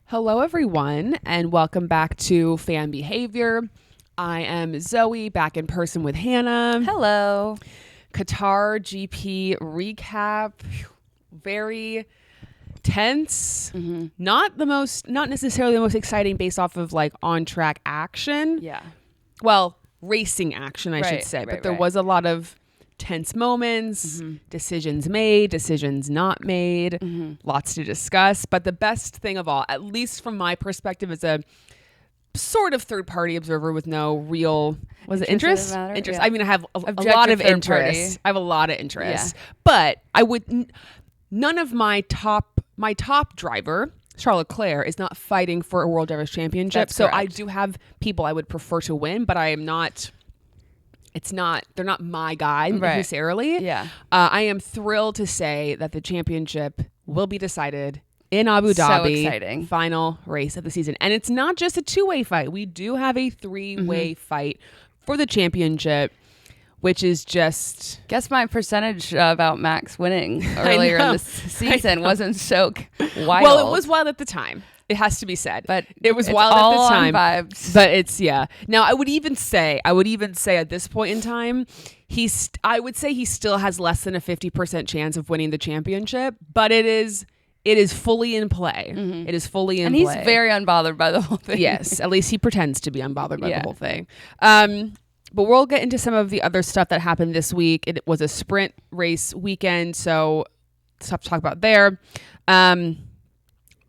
Hello, everyone, and welcome back to Fan Behavior. I am Zoe, back in person with Hannah. Hello. Qatar GP Recap. Very tense. Mm-hmm. Not necessarily the most exciting based off of like on-track action. Yeah. Well, racing action, I should say. But there was a lot of tense moments, decisions made, decisions not made, lots to discuss. But the best thing of all, at least from my perspective as a sort of third-party observer with no real, interest? Interest. Yeah. I mean, I have a lot of interest. I have a lot of interest. Yeah. But none of my top driver, Charles Leclerc, is not fighting for a World Drivers' Championship. That's so correct. I do have people I would prefer to win, but I am not. They're not my guy necessarily. Yeah. I am thrilled to say that the championship will be decided in Abu Dhabi. So exciting. Final race of the season. And it's not just a two-way fight. We do have a three-way fight for the championship, which is just... Guess my percentage about Max winning earlier in the season wasn't so wild. Well, it was wild at the time. It has to be said, but it was it's wild all at the time. On vibes. But it's Now I would even say at this point in time, I would say he still has less than a 50% chance of winning the championship. But it is fully in play. It is fully in play, and he's very unbothered by the whole thing. Yes, at least he pretends to be unbothered by the whole thing. But we'll get into some of the other stuff that happened this week. It was a sprint race weekend, so stuff to talk about there.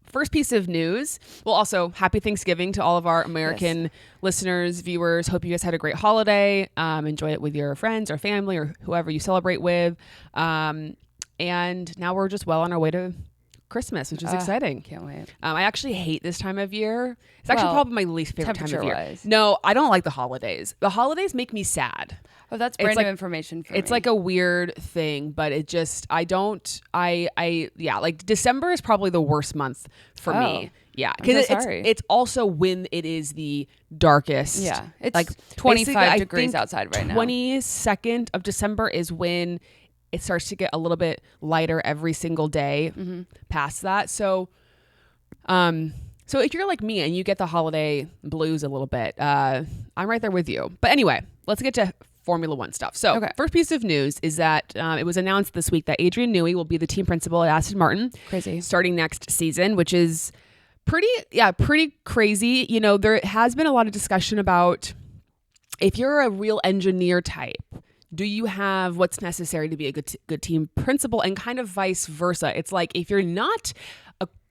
First piece of news. Well, also, happy Thanksgiving to all of our American listeners, viewers. Hope you guys had a great holiday. Enjoy it with your friends or family or whoever you celebrate with. And now we're just well on our way to Christmas, which is exciting. Can't wait. I actually hate this time of year. It's actually probably my least favorite time of year. Wise. No, I don't like the holidays. The holidays make me sad. Oh, that's brand new information for me. It's like a weird thing, but it just, like December is probably the worst month for me. Yeah. Because it's also when it is the darkest. Yeah. It's like 25 degrees outside right now. 22nd of December is when it starts to get a little bit lighter every single day past that. So if you're like me and you get the holiday blues a little bit, I'm right there with you. But anyway, let's get to Formula One stuff. So first piece of news is that it was announced this week that Adrian Newey will be the team principal at Aston Martin. Crazy. Starting next season, which is pretty crazy. You know, there has been a lot of discussion about if you're a real engineer type, do you have what's necessary to be a good team principal, and kind of vice versa. It's like if you're not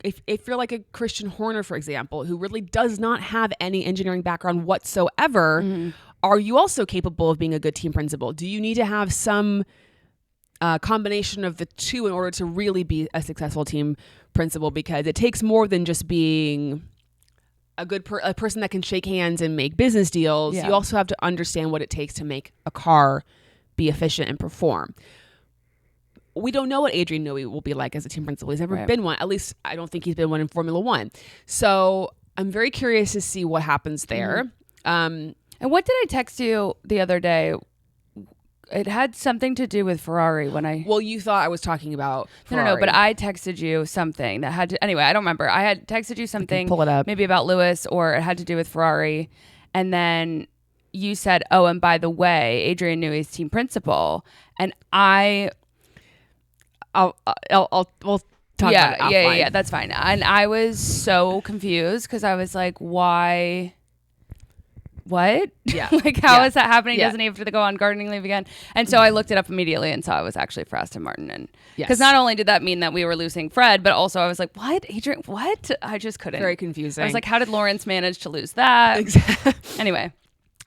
if you're like a Christian Horner, for example, who really does not have any engineering background whatsoever, are you also capable of being a good team principal? Do you need to have some combination of the two in order to really be a successful team principal? Because it takes more than just being a person that can shake hands and make business deals. Yeah. You also have to understand what it takes to make a car be efficient and perform. We don't know what Adrian Newey will be like as a team principal. He's never been one. At least I don't think he's been one in Formula One. So I'm very curious to see what happens there. And what did I text you the other day? It had something to do with Ferrari Well, you thought I was talking about Ferrari. No, but I texted you something that had to... Anyway, I don't remember. I had texted you something... Pull it up. Maybe about Lewis, or it had to do with Ferrari. And then you said, oh, and by the way, Adrian Newey's team principal. And we'll talk about it offline. Yeah, that's fine. And I was so confused because I was like, why... What? Yeah. Like, how is that happening? Yeah. Doesn't he have to go on gardening leave again? And so I looked it up immediately and saw it was actually for Aston Martin. And because not only did that mean that we were losing Fred, but also I was like, what? Adrian, what? I just couldn't. Very confusing. I was like, how did Lawrence manage to lose that? Exactly. Anyway.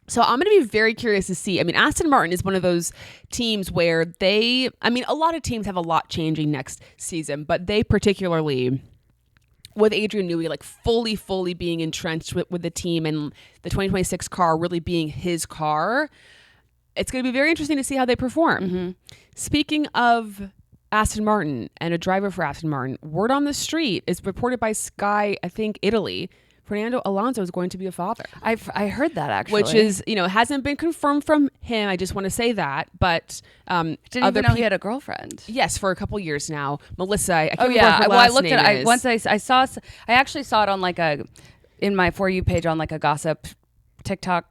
So I'm going to be very curious to see. I mean, Aston Martin is one of those teams where a lot of teams have a lot changing next season, but they particularly... with Adrian Newey like fully being entrenched with the team and the 2026 car really being his car, it's going to be very interesting to see how they perform. Speaking of Aston Martin and a driver for Aston Martin, word on the street is reported by Sky, I think Italy, Fernando Alonso is going to be a father. I heard that actually. Which is, hasn't been confirmed from him. I just want to say that. But didn't even know he had a girlfriend. Yes, for a couple years now. Melissa, I can't oh remember yeah. what her Well, last I looked name at it. is. Once I actually saw it on like in my For You page on like a gossip TikTok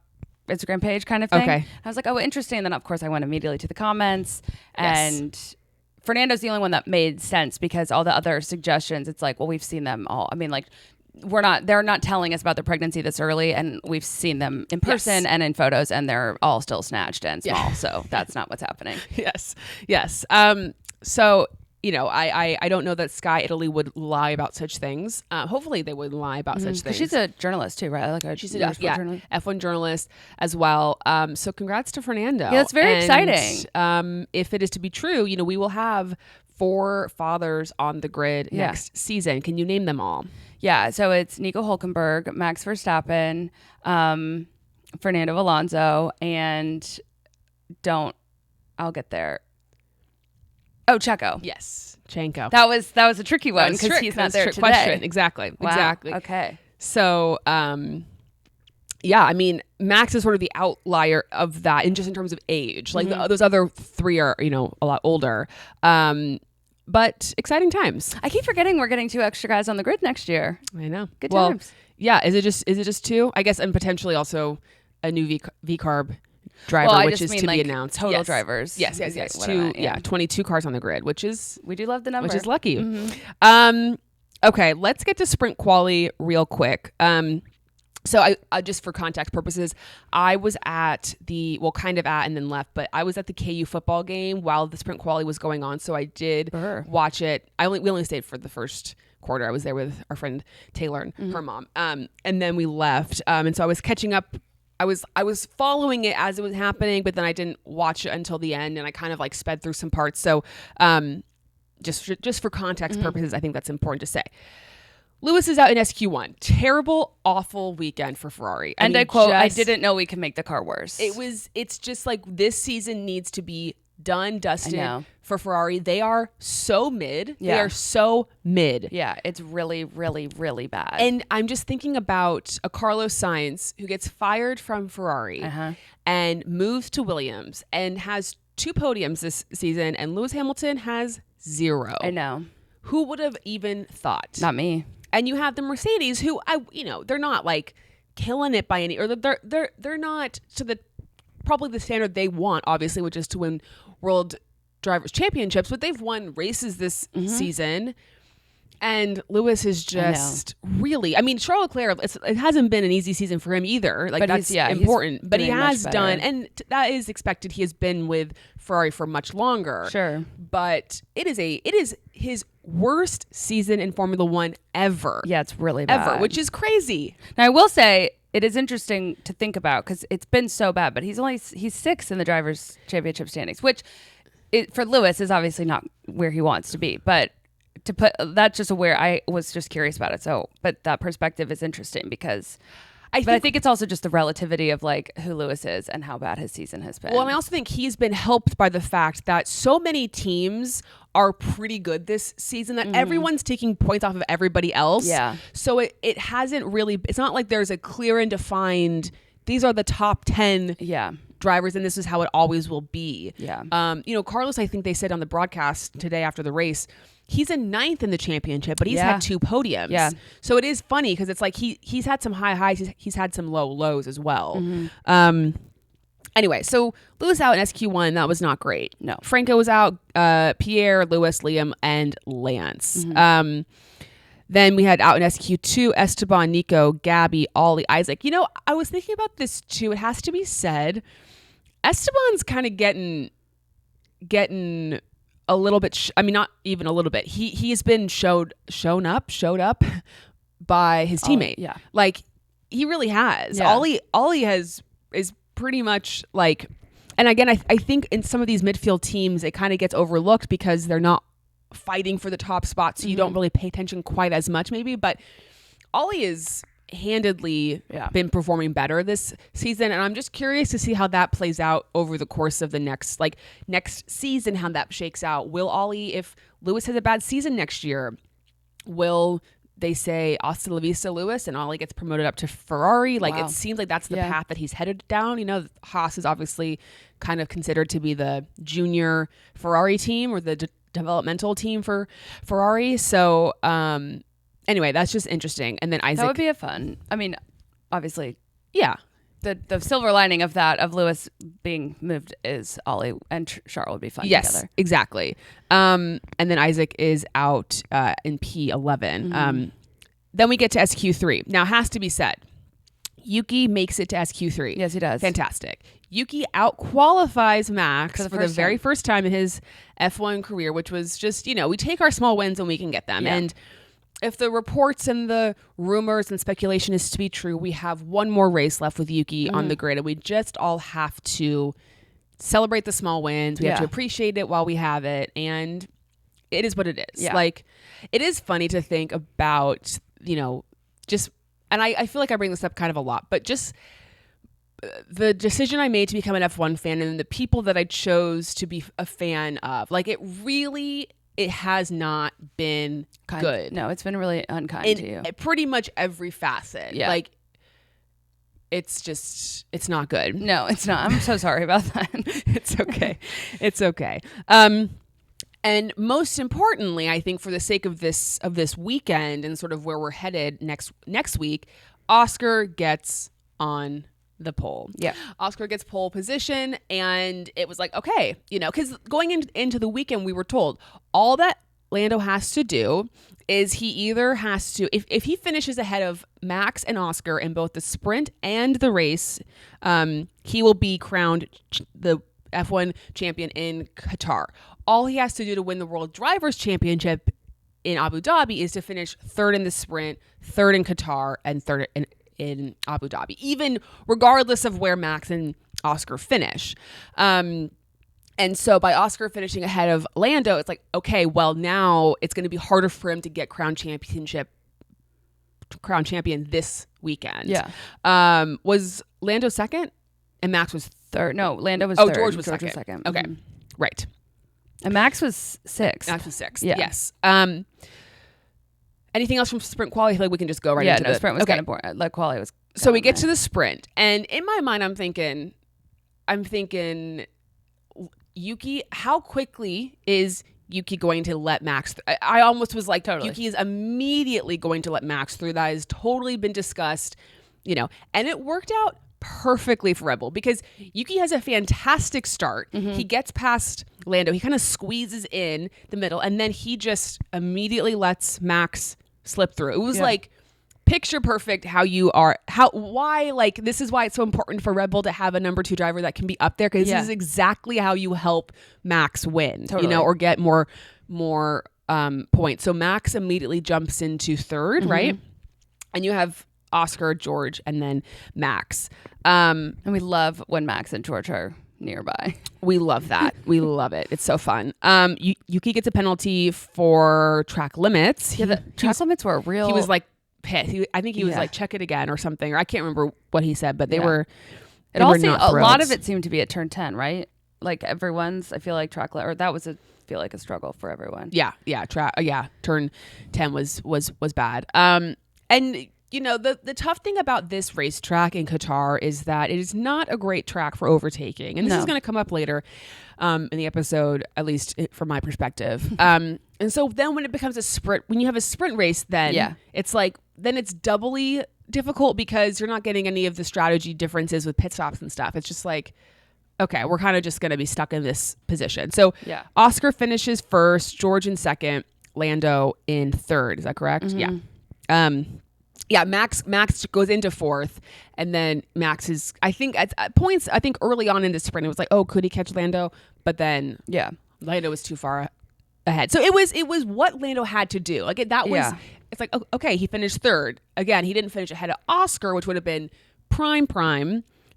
Instagram page kind of thing. Okay. I was like, oh, interesting. And then of course I went immediately to the comments Yes. and Fernando's the only one that made sense because all the other suggestions, it's like, well, we've seen them all. I mean, like they're not telling us about the pregnancy this early and we've seen them in person and in photos and they're all still snatched and small. Yeah. So that's not what's happening. Yes. So, I don't know that Sky Italy would lie about such things. Hopefully they wouldn't lie about such things. She's a journalist too, right? She's a journalist. F1 journalist as well. So congrats to Fernando. Yeah, that's very exciting. If it is to be true, we will have 4 fathers on the grid next season. Can you name them all? Yeah, so it's Nico Hülkenberg, Max Verstappen, Fernando Alonso, and I'll get there. Oh, Checo. Yes, Checo. That was a tricky one because he's not there today. Question. Exactly. Wow. Exactly. Okay. So, Max is sort of the outlier of that, and just in terms of age. Like those other 3 are, a lot older. But exciting times. I keep forgetting we're getting 2 extra guys on the grid next year. I know. Good times. Yeah. Is it just 2? I guess, and potentially also a new V-carb driver, which is to be announced. Total drivers. Yes. 22 cars on the grid, which is we do love the number. Which is lucky. Mm-hmm. Okay, let's get to sprint quali real quick. So I just for context purposes, I was at and then left, but I was at the KU football game while the sprint quali was going on. So I did watch it. We only stayed for the first quarter. I was there with our friend Taylor and her mom. And then we left. And so I was catching up. I was following it as it was happening, but then I didn't watch it until the end and I kind of like sped through some parts. So just for context purposes, I think that's important to say. Lewis is out in SQ1. Terrible, awful weekend for Ferrari. And I quote, I didn't know we could make the car worse. It's just like this season needs to be done, dusted for Ferrari. They are so mid. Yeah. They are so mid. Yeah, it's really, really, really bad. And I'm just thinking about a Carlos Sainz who gets fired from Ferrari and moves to Williams and has 2 podiums this season, and Lewis Hamilton has 0. I know. Who would have even thought? Not me. And you have the Mercedes, who they're not like killing it by any, or they're not to the probably the standard they want, obviously, which is to win World Drivers' Championships. But they've won races this season, and Lewis is just really. I mean, Charles Leclerc. It hasn't been an easy season for him either. Like, but that's important, but he has done, and that is expected. He has been with Ferrari for much longer. Sure, but it is his worst season in Formula One ever. Yeah, it's really bad. Ever, which is crazy. Now, I will say it is interesting to think about because it's been so bad, but he's 6th in the Drivers' Championship standings, which for Lewis is obviously not where he wants to be. But to put that's just where I was just curious about it. So, but that perspective is interesting because I think it's also just the relativity of like who Lewis is and how bad his season has been. Well, and I also think he's been helped by the fact that so many teams are pretty good this season that everyone's taking points off of everybody else. Yeah. So it hasn't really, it's not like there's a clear and defined, these are the top 10 drivers and this is how it always will be. Yeah. Carlos, I think they said on the broadcast today after the race, he's in 9th in the championship, but he's had 2 podiums. Yeah. So it is funny because it's like he's had some high highs, he's had some low lows as well. Anyway, so Lewis out in SQ1, that was not great. No. Franco was out, Pierre, Lewis, Liam, and Lance. Then we had out in SQ2, Esteban, Nico, Gabby, Ollie, Isaac. I was thinking about this too. It has to be said, Esteban's kind of getting a little bit, not even a little bit. He's been showed up by his teammate. Yeah. Like, he really has. Yeah. Ollie is pretty much like, and again, I think in some of these midfield teams, it kind of gets overlooked because they're not fighting for the top spot, so you don't really pay attention quite as much maybe, but Ollie is handedly been performing better this season, and I'm just curious to see how that plays out over the course of the next season, how that shakes out. Will Ollie, if Lewis has a bad season next year, will they say hasta la vista, Lewis, and Ollie gets promoted up to Ferrari. Like, Wow. it seems like that's the path that he's headed down. You know, Haas is obviously kind of considered to be the junior Ferrari team or the developmental team for Ferrari. So, anyway, that's just interesting. And then Isaac. That would be a fun. I mean, obviously, yeah. The silver lining of that, of Lewis being moved, is Ollie and Charles would be fun together. Exactly. And then Isaac is out in P11. Then we get to SQ3. Now, it has to be said, Yuki makes it to SQ3. Yes, he does. Fantastic. Yuki out-qualifies Max for the very first time in his F1 career, which was just, you know, we take our small wins when we can get them. Yeah. And if the reports and the rumors and speculation is to be true, we have one more race left with Yuki on the grid, and we just all have to celebrate the small wins. We have to appreciate it while we have it, and it is what it is. Yeah. Like, it is funny to think about, you know, just, and I feel like I bring this up kind of a lot, but just the decision I made to become an F1 fan and the people that I chose to be a fan of, like, it has not been good. No, it's been really unkind to you. Pretty much every facet. Yeah. Like, it's not good. No, it's not. I'm so sorry about that. It's okay. It's okay. And most importantly, I think for the sake of this weekend and sort of where we're headed next week, Oscar gets on the pole. Yeah. Oscar gets pole position, and it was like, okay, you know, because going into the weekend, we were told all that Lando has to do is he either has to, if he finishes ahead of Max and Oscar in both the sprint and the race, he will be crowned the F1 champion in Qatar. All he has to do to win the World Drivers' Championship in Abu Dhabi is to finish third in the sprint, third in Qatar, and third in Abu Dhabi, even regardless of where Max and Oscar finish. And so by Oscar finishing ahead of Lando, it's like, okay, well, now it's going to be harder for him to get crown champion this weekend. Yeah. Was Lando second and Max was Third. No, Lando was third. George was second. Okay. Mhm. Right. And Max was sixth. Max was sixth. Yeah. Yes. Anything else from sprint quali? I feel like we can just go right into the sprint was okay. kind of boring. Like quali was. So we get to the sprint, and in my mind, I'm thinking, Yuki, how quickly is Yuki going to let Max I almost was like, totally. Yuki is immediately going to let Max through. That has totally been discussed, you know, and it worked out perfectly for Red Bull because Yuki has a fantastic start. He gets past Lando. He kind of squeezes in the middle, and then he just immediately lets Max slip through. It was like picture perfect why this is why it's so important for Red Bull to have a number 2 driver that can be up there, because this is exactly how you help Max win, you know, or get more points. So Max immediately jumps into third, right? And you have Oscar, George, and then Max. And we love when Max and George are nearby. We love that. We love it. It's so fun. Yuki gets a penalty for track limits. Yeah, the track limits were real. He was like pissed. I think he was like, check it again or something. Or I can't remember what he said, but they were. It all seemed, a lot of it seemed to be at turn 10, right? Like everyone's, I feel like track or that was a struggle for everyone. Yeah. Turn 10 was bad. And you know, the tough thing about this racetrack in Qatar is that it is not a great track for overtaking. And this is going to come up later in the episode, at least from my perspective. And so then when it becomes a sprint, when you have a sprint race, then it's like, then it's doubly difficult because you're not getting any of the strategy differences with pit stops and stuff. It's just like, okay, we're kind of just going to be stuck in this position. So Oscar finishes first, George in second, Lando in third. Is that correct? Yeah. Max goes into fourth, and then Max is, I think at points, I think early on in the sprint, it was like, oh, could he catch Lando? But then Lando was too far ahead. So it was what Lando had to do. Like it's like, okay, he finished third. Again, he didn't finish ahead of Oscar, which would have been prime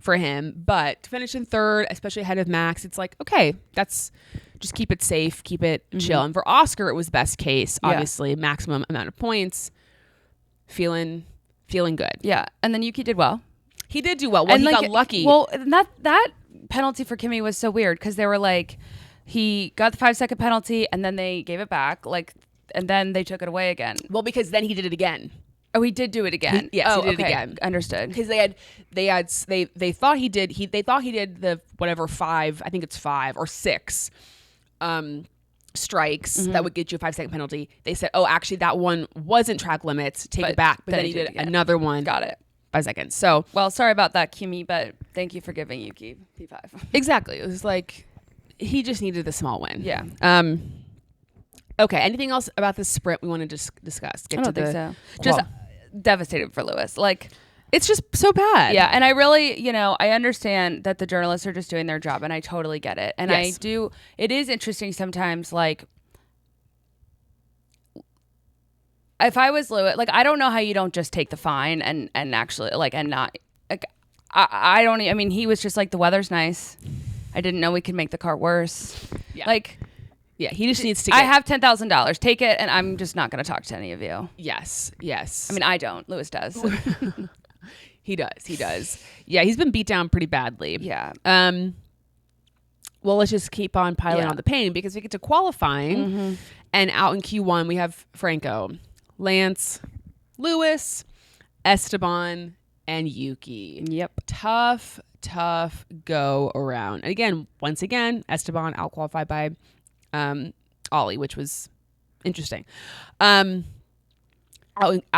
for him, but to finish in third, especially ahead of Max, it's like, okay, that's just keep it safe, keep it chill. And for Oscar, it was best case, obviously, maximum amount of points. Feeling good. Yeah. And then Yuki did well. He did do well. Well, and he got lucky. Well, that penalty for Kimi was so weird because they were like, he got the 5-second penalty and then they gave it back. Like, and then they took it away again. Well, because then he did it again. Oh, he did do it again. He did it again. Understood. Because they thought he did the whatever 5, I think it's 5 or 6 strikes that would get you a 5-second penalty. They said, oh, actually that one wasn't track limits. Take it back. But then he did another one. Got it. 5 seconds. So, well, sorry about that, Kimi, but thank you for giving Yuki P5. Exactly. It was like he just needed the small win. Yeah. Okay. Anything else about this sprint we want to discuss? I don't think so. Just devastated for Lewis. Like, it's just so bad. Yeah. And I really, I understand that the journalists are just doing their job, and I totally get it. And yes. It is interesting sometimes, like, if I was Lewis, like, I don't know how you don't just take the fine and actually, like, and not, like, I mean, he was just like, the weather's nice. I didn't know we could make the car worse. Yeah. Like, yeah, he just needs to I have $10,000. Take it, and I'm just not going to talk to any of you. Yes. I mean, I don't. Lewis does. He does. Yeah, he's been beat down pretty badly. Yeah. Well, let's just keep on piling on the pain, because we get to qualifying, and out in Q1 we have Franco, Lance, Lewis, Esteban, and Yuki. Yep. Tough go around. And again, once again, Esteban out-qualified by Ollie, which was interesting. Out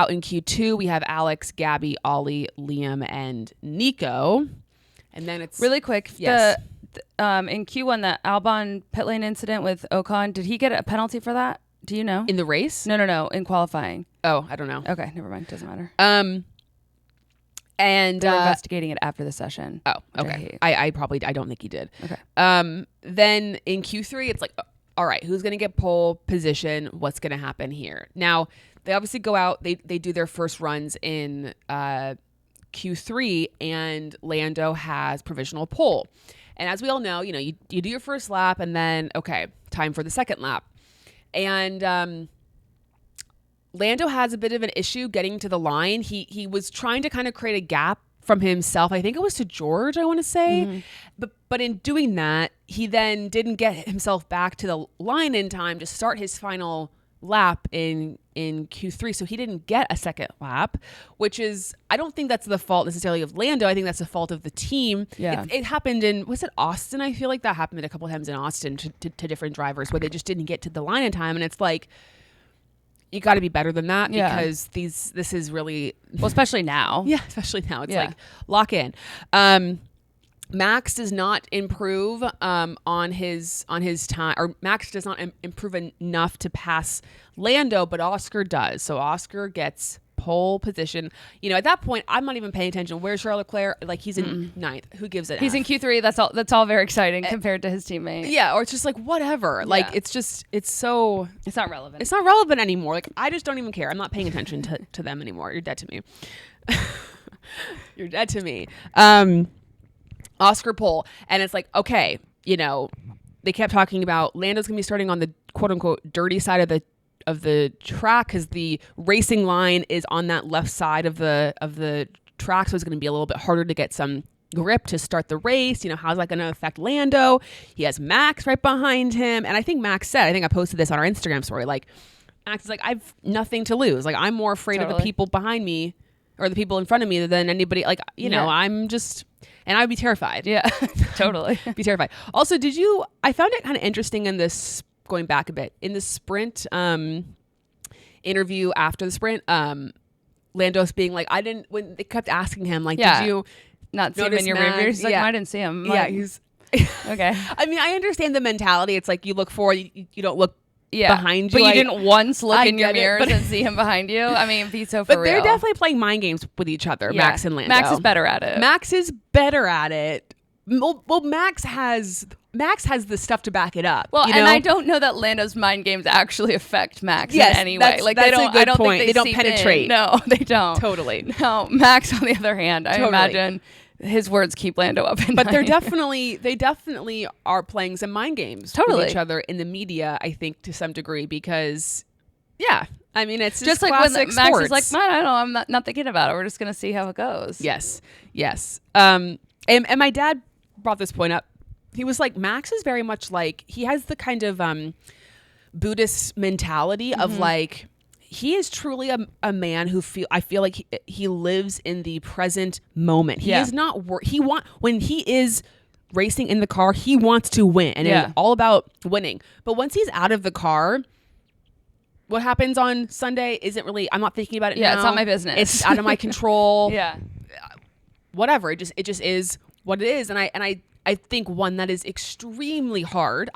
in Q2, we have Alex, Gabby, Ollie, Liam, and Nico. And then it's... Really quick. Yes. In Q1, the Albon pit lane incident with Ocon, did he get a penalty for that? Do you know? In the race? No. In qualifying. Oh, I don't know. Okay, never mind. Doesn't matter. And they're investigating it after the session. Oh, okay. I don't think he did. Okay. Then in Q3, it's like, all right, who's going to get pole position? What's going to happen here? Now, they obviously go out. They do their first runs in Q3, and Lando has provisional pole. And as we all know, you do your first lap, and then, okay, time for the second lap. And Lando has a bit of an issue getting to the line. He was trying to kind of create a gap from himself. I think it was to George, I want to say. But in doing that, he then didn't get himself back to the line in time to start his final lap in Q3. So he didn't get a second lap, which is, I don't think that's the fault necessarily of Lando. I think that's the fault of the team. Yeah. It happened was it Austin? I feel like that happened a couple of times in Austin to different drivers where they just didn't get to the line in time. And it's like, you got to be better than that, because this is really... Well, especially now. Yeah, especially now. It's like, lock in. Max does not improve on his time, or Max does not improve enough to pass Lando, but Oscar does. So Oscar gets pole position. At that point, I'm not even paying attention. Where's Charles Leclerc? Like, he's in 9th. Who gives it? He's in Q3. That's all very exciting compared to his teammate. Yeah, or it's just like, whatever. Yeah. Like, it's not relevant. It's not relevant anymore. Like, I just don't even care. I'm not paying attention to them anymore. You're dead to me. You're dead to me. Oscar pole. And it's like, okay, they kept talking about Lando's going to be starting on the quote unquote dirty side of the track, because the racing line is on that left side of the track. So it's going to be a little bit harder to get some grip to start the race. How's that going to affect Lando? He has Max right behind him. And I think Max said, I think I posted this on our Instagram story, like, Max is like, I've nothing to lose. Like, I'm more afraid of the people behind me or the people in front of me than anybody. Like, I'm just... And I'd be terrified. Yeah, totally. Be terrified. Also, I found it kind of interesting in this, going back a bit, in the sprint interview after the sprint, Lando's being like, when they kept asking him, like, did you not see him in your review? He's like, I didn't see him. Yeah, he's... Okay. I mean, I understand the mentality. It's like, you look forward, you don't look behind you. But you didn't once look in your mirrors and see him behind you. I mean, be so for real. But they're definitely playing mind games with each other, Max and Lando. Max is better at it. Well, Max has the stuff to back it up. Well, and I don't know that Lando's mind games actually affect Max in any way. Like, that's they don't. A good I don't point. think they don't penetrate. No, they don't. Totally. No, Max, on the other hand, I imagine his words keep Lando up in But night. they definitely are playing some mind games with each other in the media, I think, to some degree, because I mean, it's just like when Max is like, man, I don't know, I'm not thinking about it. We're just gonna see how it goes. Yes. And my dad brought this point up. He was like, Max is very much like, he has the kind of Buddhist mentality of like, he is truly a man who I feel like he lives in the present moment. He is not when he is racing in the car, he wants to win, and it's all about winning. But once he's out of the car, what happens on Sunday isn't really, I'm not thinking about it now. Yeah, it's not my business. It's out of my control. Yeah. Whatever. It just is what it is. And I think one that is extremely hard.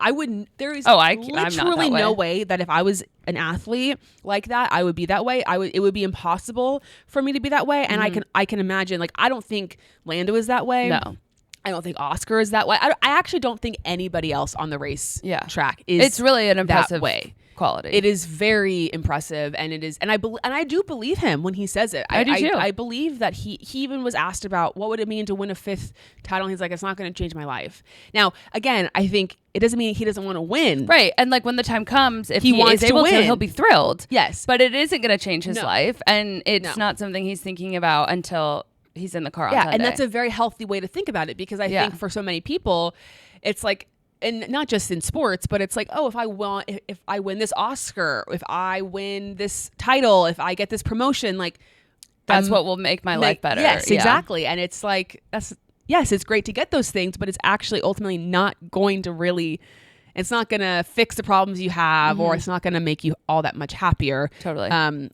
There is literally no way that if I was an athlete like that, I would be that way. It would be impossible for me to be that way. And I can imagine, like, I don't think Lando is that way. No. I don't think Oscar is that way. I actually don't think anybody else on the race track is. It's really an impressive that way. Quality. It is very impressive, and it is, and I do believe him when he says it. I do too. I believe that he even was asked about what would it mean to win a 5th title, and he's like, it's not going to change my life. Now, again, I think it doesn't mean he doesn't want to win. Is and like when the time comes, if he wants is able to win, he'll be thrilled. Yes, but it isn't going to change his life, and it's not something he's thinking about until he's in the car on Sunday. And that's a very healthy way to think about it, because I think for so many people, it's like, and not just in sports, but it's like, oh, if I win this Oscar, if I win this title, if I get this promotion, like that's what will make my life better. Yes, exactly. And it's like, it's great to get those things, but it's actually ultimately not going to really, it's not going to fix the problems you have, or it's not going to make you all that much happier. Totally.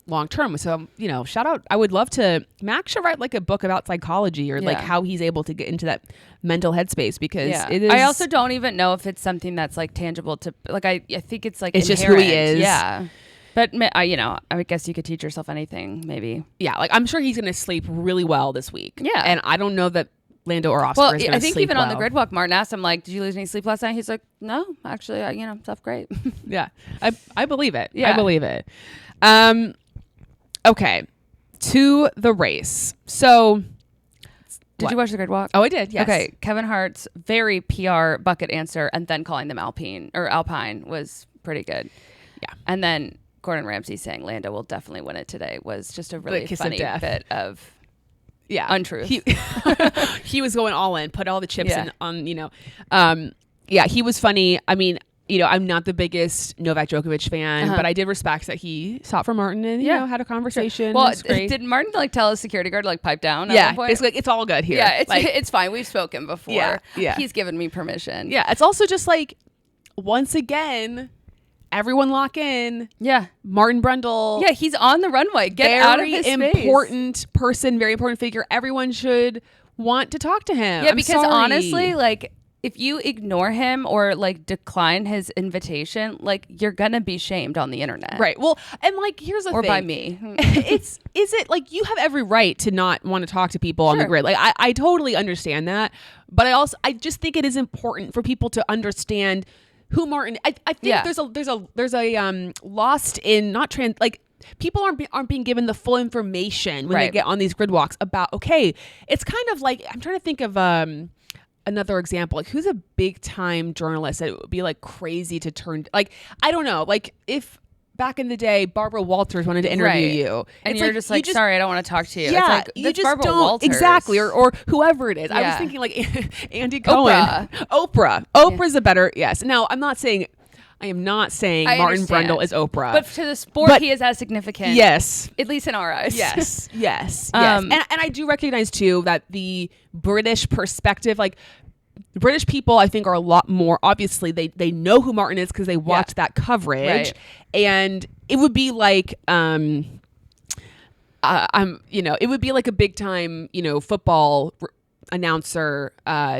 Long term. So, shout out. I would love to, Max should write like a book about psychology, or like how he's able to get into that mental headspace, because it is. I also don't even know if it's something that's like tangible to, like, I think it's like, it's inherent. just who he is. Yeah. But, I guess you could teach yourself anything, maybe. Yeah. Like, I'm sure he's going to sleep really well this week. Yeah. And I don't know that Lando or Oscar is going to sleep well. I think even on the grid walk, Martin asked him, like, did you lose any sleep last night? He's like, no, actually, slept great. Yeah. I believe it. Yeah. I believe it. Okay. To the race. So. Did you watch the grid walk? Oh, I did. Yes. Okay. Kevin Hart's very PR bucket answer, and then calling them Alpine was pretty good. Yeah. And then Gordon Ramsay saying Lando will definitely win it today was just a really funny bit of untruth. He was going all in, put all the chips in on, he was funny. I mean, I'm not the biggest Novak Djokovic fan, but I did respect that he sought for Martin and had a conversation. Sure. Well, did Martin tell his security guard to pipe down at one point? It's like, it's all good here. Yeah, it's fine. We've spoken before. Yeah. He's given me permission. Yeah, it's also just like, once again, everyone lock in. Yeah. Martin Brundle. Yeah, he's on the runway. Get out of his Very important person, very important figure. Everyone should want to talk to him. Yeah, because honestly, like, if you ignore him or like decline his invitation, like, you're gonna be shamed on the internet. Right. Well, and like, here's the thing. Or by me. Is it like, you have every right to not want to talk to people on the grid. Like, I totally understand that. But I just think it is important for people to understand who Martin. I think there's a lost in not like, people aren't being given the full information when they get on these grid walks about, okay, it's kind of like, I'm trying to think of another example, like, who's a big time journalist that it would be like crazy to turn, like, I don't know, like, if back in the day Barbara Walters wanted to interview you, and you're just like, sorry, I don't want to talk to you. Yeah, it's like, you just Barbara don't Walters. Exactly, or whoever it is. I was thinking like Andy Cohen, Oprah's a better Now, I am not saying Martin Brundle is Oprah, but to the sport, he is as significant. Yes, at least in our eyes. Yes. And I do recognize too that the British perspective, like, British people, I think, are a lot more, obviously they know who Martin is because they watch that coverage, and it would be like it would be like a big time football announcer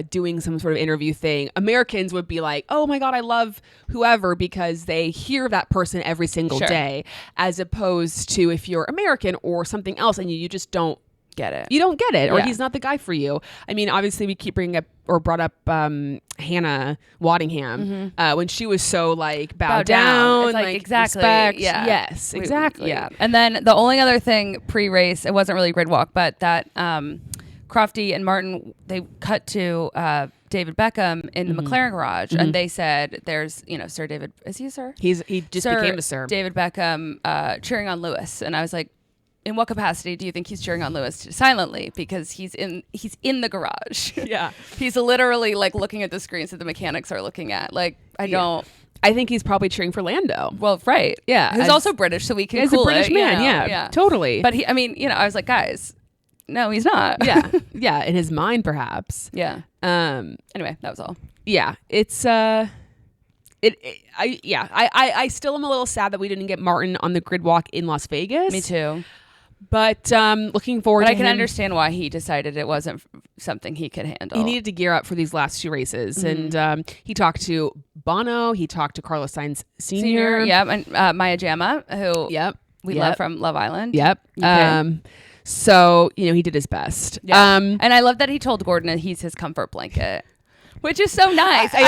doing some sort of interview thing. Americans would be like, oh my God, I love whoever, because they hear that person every single day, as opposed to if you're American or something else and you just don't get it. You don't get it, or he's not the guy for you. I mean, obviously we keep bringing up or brought up Hannah Waddingham when she was so like bow down. It's like exactly. Respect. Yeah. Yes, exactly. Yeah. And then the only other thing pre-race, it wasn't really a grid walk, but that Crofty and Martin, they cut to David Beckham in the McLaren garage, and they said, "There's, Sir David. Is he a sir? He just became a sir. David Beckham cheering on Lewis." And I was like, in what capacity do you think he's cheering on Lewis? Silently, because he's in the garage. Yeah. He's literally like looking at the screens that the mechanics are looking at. Like, I don't. I think he's probably cheering for Lando. Well, right. Yeah. Who's also British, so we can He's cool a British it, man. you know? Yeah, totally. But I was like, guys, no, he's not. Yeah. Yeah. In his mind, perhaps. Yeah. Anyway, that was all. Yeah. It's, I still am a little sad that we didn't get Martin on the grid walk in Las Vegas. Me too. But looking forward But to I can him. understand why he decided it wasn't something he could handle. He needed to gear up for these last 2 races. And he talked to Bono. He talked to Carlos Sainz Sr. Yep. And Maya Jama, who we love from Love Island. Yep. Okay. So, he did his best. Yeah. And I love that he told Gordon that he's his comfort blanket. Which is so nice. I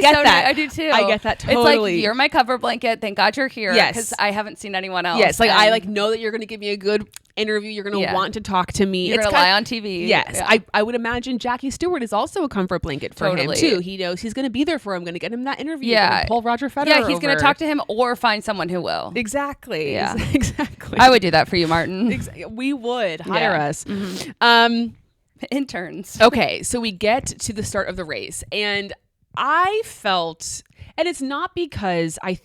get that. Nice. I do too. I get that totally. It's like, you're my cover blanket. Thank God you're here. Yes. Because I haven't seen anyone else. Yes. Like, I know that you're going to give me a good interview. You're going to want to talk to me. You're going to lie on TV. Yes. Yeah. I would imagine Jackie Stewart is also a comfort blanket for him too. He knows he's going to be there for him. Going to get him that interview. Yeah. Pull Roger Federer Yeah, he's going over. to talk to him or find someone who will. Exactly. Yeah. Exactly. I would do that for you, Martin. We would. Hire us. Mm-hmm. Interns. Okay. So we get to the start of the race and I felt, and it's not because I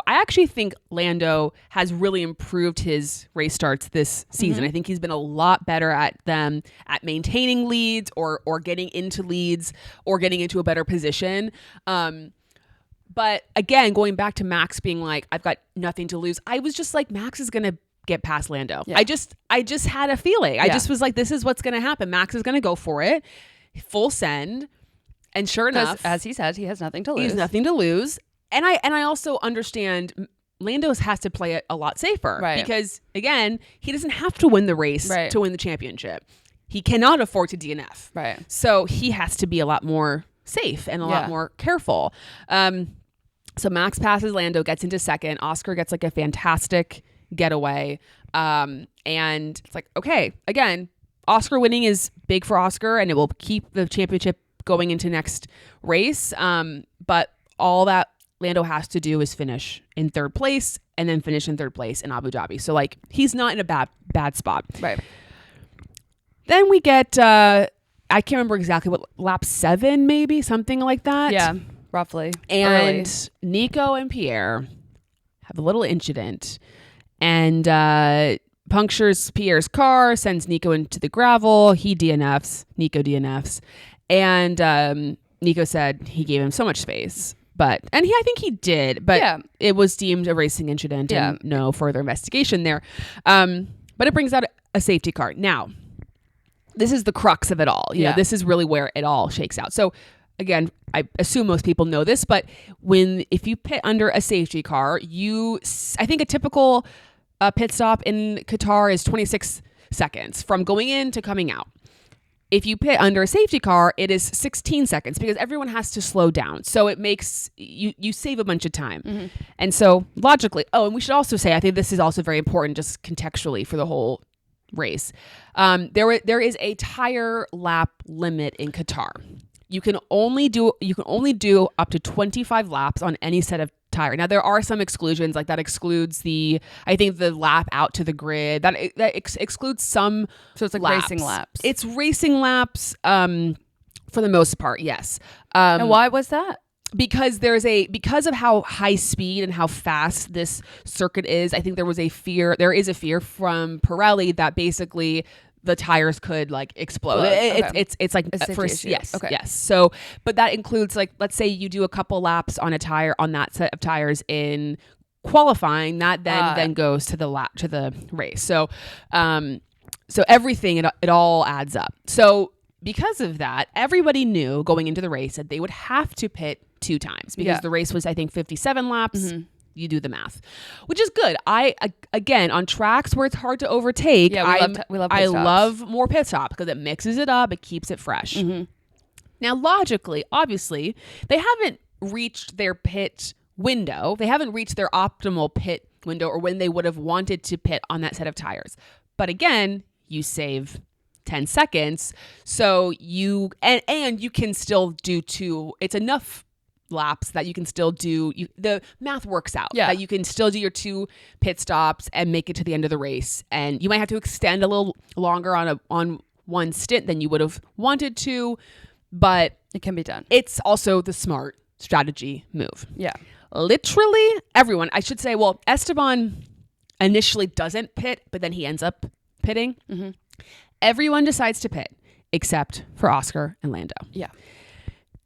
actually think Lando has really improved his race starts this season. I think he's been a lot better at them, at maintaining leads or getting into leads or getting into a better position. But again, going back to Max being like, I've got nothing to lose. I was just like, Max is going to get past Lando. Yeah. I just had a feeling. I just was like, this is what's going to happen. Max is going to go for it. Full send. And sure enough, as he says, he has nothing to lose. He's nothing to lose. And I also understand Lando has to play it a lot safer. Right. Because again, he doesn't have to win the race to win the championship. He cannot afford to DNF. Right. So he has to be a lot more safe and a lot more careful. So Max passes Lando, gets into second. Oscar gets like a fantastic getaway. And it's like, okay, again, Oscar winning is big for Oscar and it will keep the championship going into next race. But all that Lando has to do is finish in 3rd place and then finish in 3rd place in Abu Dhabi. So like he's not in a bad spot. Right. Then we get, I can't remember exactly what, lap 7, maybe something like that. Yeah, roughly. And early. Nico and Pierre have a little incident and, punctures Pierre's car, sends Nico into the gravel. Nico DNFs. And Nico said he gave him so much space, I think he did, but it was deemed a racing incident and no further investigation there. But it brings out a safety car. Now, this is the crux of it all. You know, this is really where it all shakes out. So again, I assume most people know this, but if you pit under a safety car, I think a typical pit stop in Qatar is 26 seconds from going in to coming out. If you pit under a safety car, it is 16 seconds because everyone has to slow down. So it makes you save a bunch of time. Mm-hmm. And so logically, and we should also say, I think this is also very important just contextually for the whole race. There is a tire lap limit in Qatar. You can only do up to 25 laps on any set of tire. Now there are some exclusions, like that excludes the lap out to the grid. That excludes some. So it's like laps. racing laps. It's racing laps for the most part, yes. And why was that? Because because of how high speed and how fast this circuit is, I think there is a fear from Pirelli that basically the tires could like explode. It's like first, yes. So, but that includes like, let's say you do a couple laps on that set of tires in qualifying, that then goes to the race. So, everything, it all adds up. So because of that, everybody knew going into the race that they would have to pit 2 times because the race was, I think, 57 laps. Mm-hmm. You do the math, which is good. Again, on tracks where it's hard to overtake, we love pit stops. love more pit stops because it mixes it up. It keeps it fresh. Mm-hmm. Now, logically, obviously, they haven't reached their pit window. They haven't reached their optimal pit window or when they would have wanted to pit on that set of tires. But again, you save 10 seconds. So you can still do 2. It's enough laps that you can still do. The math works out. Yeah. That you can still do your 2 pit stops and make it to the end of the race. And you might have to extend a little longer on one stint than you would have wanted to, but it can be done. It's also the smart strategy move. Yeah. literally everyone, I should say, well, Esteban initially doesn't pit, but then he ends up pitting. Mm-hmm. Everyone decides to pit except for Oscar and Lando. Yeah.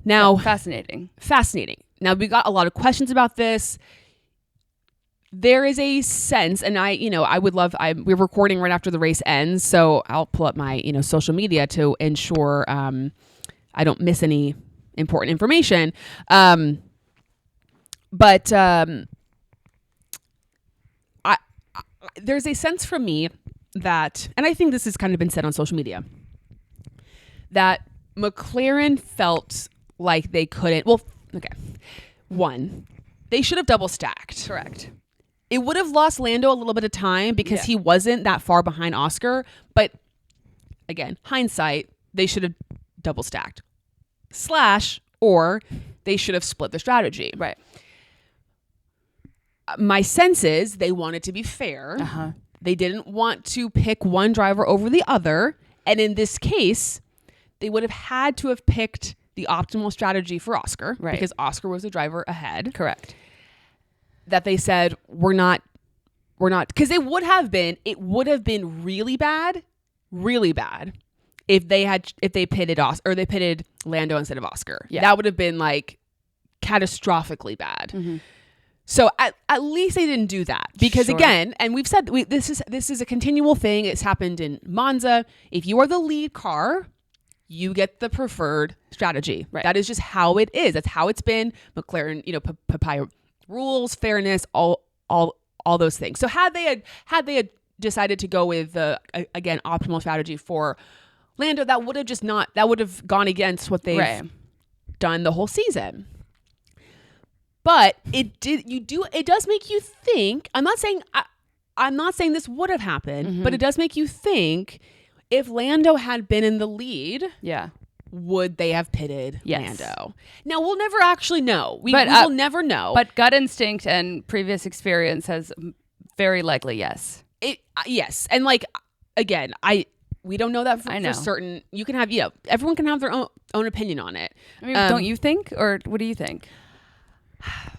Now, fascinating. Now, we got a lot of questions about this. There is a sense, and we're recording right after the race ends, so I'll pull up my, social media to ensure I don't miss any important information. But there's a sense from me that, and I think this has kind of been said on social media, that McLaren felt like they couldn't. Well, okay. One, they should have double stacked. Correct. It would have lost Lando a little bit of time because he wasn't that far behind Oscar. But again, hindsight, they should have double stacked. Or they should have split the strategy. Right. My sense is they wanted to be fair. Uh-huh. They didn't want to pick one driver over the other. And in this case, they would have had to have picked the optimal strategy for Oscar. Right. Because Oscar was the driver ahead. Correct. That they said, we're not, because it would have been really bad if they pitted Lando instead of Oscar. Yeah. That would have been like catastrophically bad. Mm-hmm. So at least they didn't do that because Sure. again, and we've said this is a continual thing. It's happened in Monza. If you are the lead car, you get the preferred strategy. Right. That is just how it is. That's how it's been. McLaren, papaya rules, fairness, all those things. So had they decided to go with the again optimal strategy for Lando, that would have gone against what they've done the whole season. But it does make you think. I'm not saying this would have happened, but it does make you think if Lando had been in the lead, would they have pitted Lando? Now, we'll never actually know. We will never know. But gut instinct and previous experience says very likely yes. Yes. And again, we don't know that for certain. You can have, everyone can have their own opinion on it. I mean, don't you think? Or what do you think?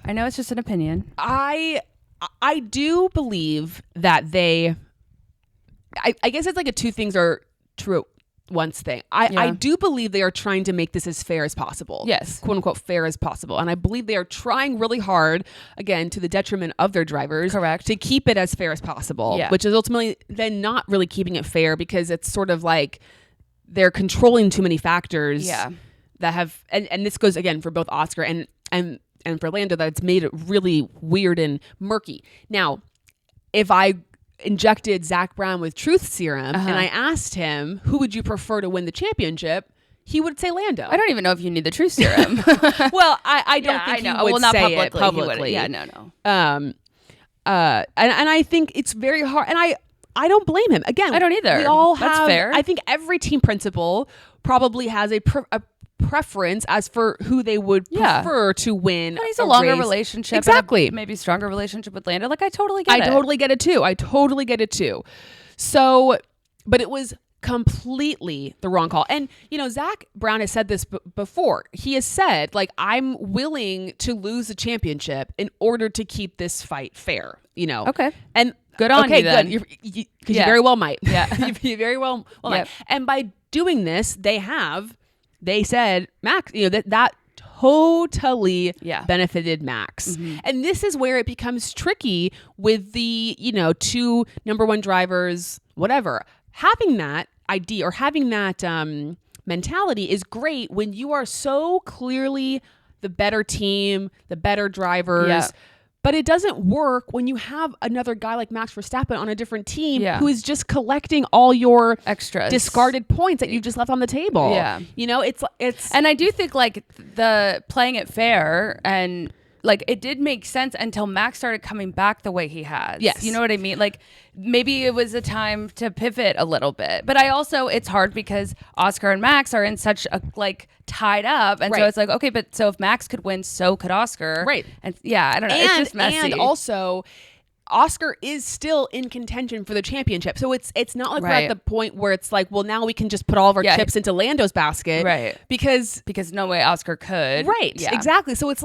I know it's just an opinion. I do believe that I guess it's like two things are true at once thing. I do believe they are trying to make this as fair as possible. Yes. Quote unquote fair as possible. And I believe they are trying really hard, again, to the detriment of their drivers. Correct. To keep it as fair as possible. Yeah. Which is ultimately then not really keeping it fair because it's sort of like they're controlling too many factors. Yeah. That have and this goes again for both Oscar and for Lando, that it's made it really weird and murky. Now, if I injected Zach Brown with truth serum and I asked him, who would you prefer to win the championship? He would say Lando. I don't even know if you need the truth serum. Well, I don't think he would not say publicly, it publicly. Yeah, no. And I think it's very hard. And I don't blame him. Again, I don't either. We all have. That's fair. I think every team principal probably has a preference as for who they would prefer to win. And he's a longer race. Relationship. Exactly. Maybe stronger relationship with Lando. I totally get it. I totally get it too. So, but it was completely the wrong call. And, Zach Brown has said this before. He has said, I'm willing to lose the championship in order to keep this fight fair, Okay. And good on you then. Good. Because you very well might. Yeah. You very well might. And by doing this, they said, Max, that totally benefited Max. Mm-hmm. And this is where it becomes tricky with the, two number one drivers, whatever. Having that idea or having that mentality is great when you are so clearly the better team, the better drivers. Yeah. But it doesn't work when you have another guy like Max Verstappen on a different team who is just collecting all your extras, discarded points that you just left on the table. Yeah. It's and I do think the playing it fair and it did make sense until Max started coming back the way he has. Yes. You know what I mean? Maybe it was a time to pivot a little bit. But it's hard because Oscar and Max are in such a tied up. And so it's okay, but so if Max could win, so could Oscar. Right. And I don't know. It's just messy. And also Oscar is still in contention for the championship. So it's not like we're at the point where it's well, now we can just put all of our chips into Lando's basket. Right. Because no way Oscar could. Right. Yeah. Exactly. So it's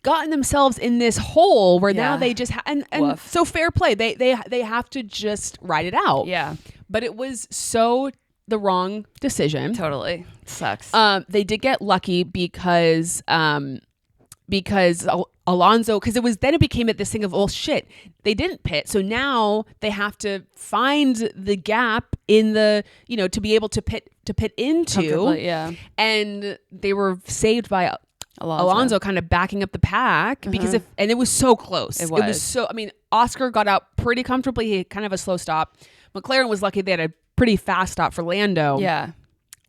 gotten themselves in this hole where now Yeah. they just and Woof. so fair play. They have to just ride it out. Yeah. But it was so the wrong decision. Totally. Sucks. They did get lucky because Alonso, because it became this thing of, oh shit, they didn't pit, so now they have to find the gap in the, to be able to pit into. Yeah. And they were saved by Alonso kind of backing up the pack because and it was so close. It was so. I mean, Oscar got out pretty comfortably. He had kind of a slow stop. McLaren was lucky; they had a pretty fast stop for Lando. Yeah.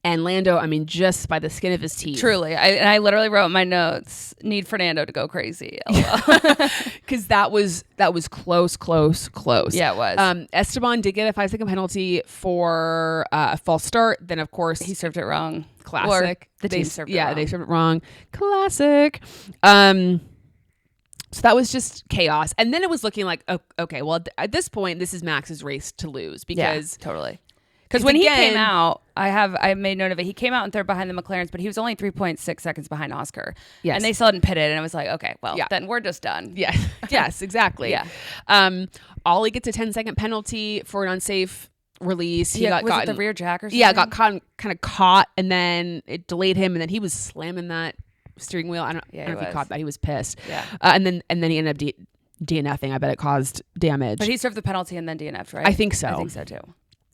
And Lando, I mean, just by the skin of his teeth. Truly. I literally wrote in my notes, need Fernando to go crazy. Because that was close. Yeah, it was. Esteban did get a 5-second penalty for a false start. Then, of course, He served it wrong. classic. Or the team served it wrong. Yeah, they served it wrong. Classic. So that was just chaos. And then it was looking like, okay, well, at this point, this is Max's race to lose because totally. Because when again, he came out, I made note of it. He came out in third behind the McLarens, but he was only 3.6 seconds behind Oscar. Yes. And they still hadn't pitted, and it was like, okay, well, then we're just done. Yeah. Yes, exactly. Yeah. Ollie gets a 10-second penalty for an unsafe release. He was it the rear jack or something? Yeah, got kind of caught, and then it delayed him, and then he was slamming that steering wheel. I don't know if he caught that. He was pissed. Yeah. And then he ended up DNFing. I bet it caused damage. But he served the penalty and then DNF'd, right? I think so. I think so too.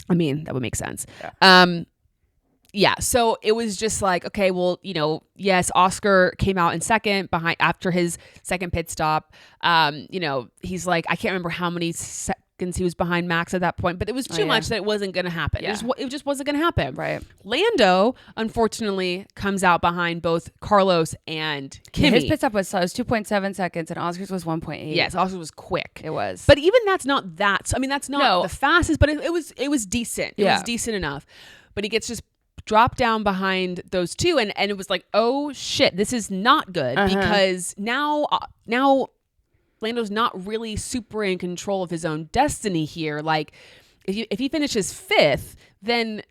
I mean, that would make sense. Yeah. So it was just like, okay, well, yes, Oscar came out in second after his second pit stop. He's like, I can't remember how many seconds he was behind Max at that point, but it was too much that it wasn't going to happen. Yeah. It just wasn't going to happen. Right. Lando, unfortunately, comes out behind both Carlos and Kimi. His pit stop was 2.7 seconds and Oscar's was 1.8. Yes, Oscar was quick. It was. But even that's not that. I mean, that's not the fastest, but it was decent. It was decent enough. But he gets just dropped down behind those two, and it was like, oh shit, this is not good because now Lando's not really super in control of his own destiny here. Like, if he finishes fifth, then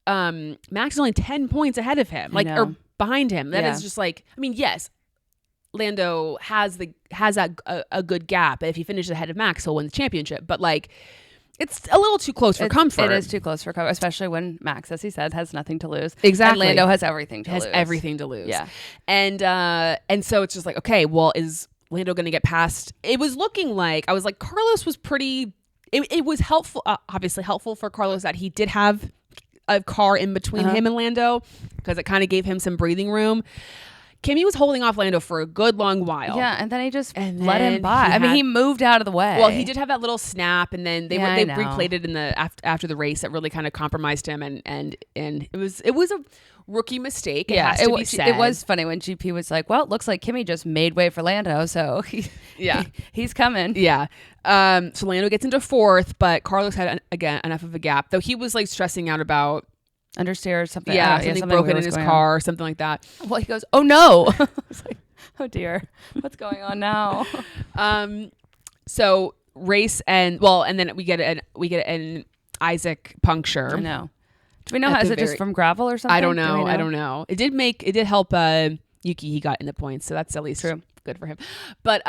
Max is only 10 points ahead of him, or behind him. That is just like, I mean, yes, Lando has a good gap. If he finishes ahead of Max, he'll win the championship. But like, it's a little too close for comfort. It is too close for comfort, especially when Max, as he said, has nothing to lose. Exactly. And Lando has everything to lose. Everything to lose. Yeah. And so it's just like, okay, well, is Lando going to get past? It was looking like, I was like, Carlos was pretty, it was helpful, obviously helpful for Carlos that he did have a car in between him and Lando, because it kind of gave him some breathing room. Kimmy was holding off Lando for a good long while. Yeah, and then he just let him by. I mean, he moved out of the way. Well, he did have that little snap, and then they replayed it in the after the race. That really kind of compromised him, and it was a rookie mistake. It has to be said. It was funny when GP was like, "Well, it looks like Kimmy just made way for Lando, so he's coming." Yeah. So Lando gets into fourth, but Carlos had again enough of a gap, though he was like stressing out about understeer or something. Yeah, something broken in his car or something like that. Well, he goes, "Oh no!" I was like, "Oh dear, what's going on now?" So race and then we get an Isaac puncture. I know. Do we know how? Is it just from gravel or something? I don't know. It did help Yuki. He got in the points, so that's at least good for him. But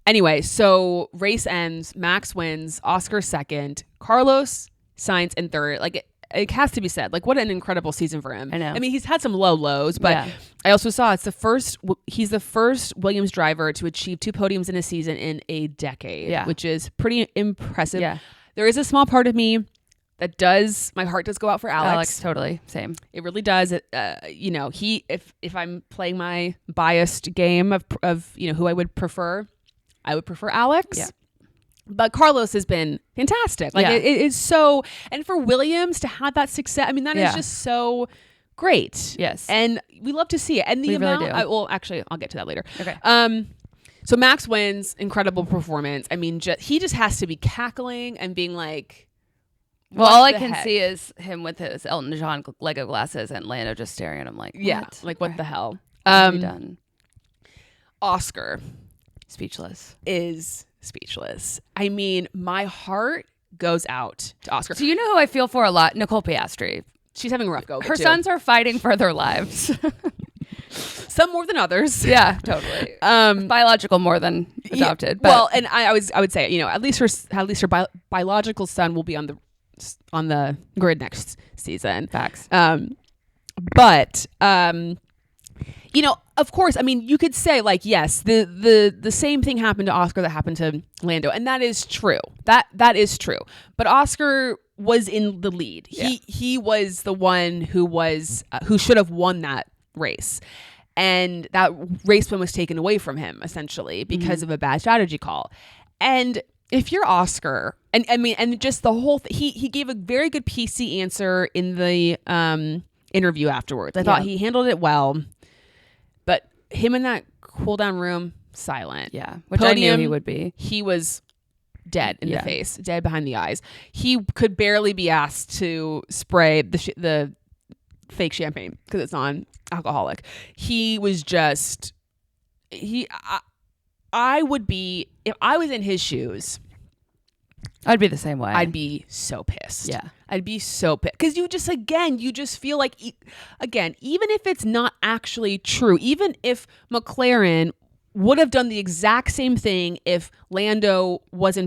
anyway, so race ends. Max wins. Oscar second. Carlos, Sainz in third. Like it has to be said, like what an incredible season for him. I know. I mean, he's had some low lows, but I also saw he's the first Williams driver to achieve 2 podiums in a season in a decade, which is pretty impressive. Yeah. There is a small part of me that my heart does go out for Alex. Totally. Same. It really does. If I'm playing my biased game of who I would prefer Alex. Yeah. But Carlos has been fantastic. Like it is so, and for Williams to have that success, I mean, that is just so great. Yes. And we love to see it. And the amount, really do. well, actually, I'll get to that later. Okay. So Max wins, incredible performance. I mean, he just has to be cackling and being like, well, all I can see is him with his Elton John Lego glasses and Lando just staring at him like, what the hell? Done. Oscar. Speechless. I mean, my heart goes out to Oscar. So you know who I feel for a lot? Nicole Piastri. She's having a rough go. Her sons are fighting for their lives. some more than others. Yeah, totally. Biological more than adopted. Yeah, well, and I would say, you know, at least her biological son will be on the grid next season. Facts. But you know, of course, I mean, you could say like, yes, the same thing happened to Oscar that happened to Lando, and that is true. That is true. But Oscar was in the lead. He was the one who should have won that race, and that race win was taken away from him essentially because of a bad strategy call. And if you're Oscar, and I mean, and just the whole he gave a very good PC answer in the interview afterwards. I thought he handled it well. But him in that cool down room, silent. Yeah, which Podium, I knew he would be. He was dead in the face, dead behind the eyes. He could barely be asked to spray the fake champagne because it's non-alcoholic. He was just I would be, if I was in his shoes, I'd be the same way. I'd be so pissed. Yeah. I'd be so pissed. Because you just feel like, again, even if it's not actually true, even if McLaren would have done the exact same thing if Lando was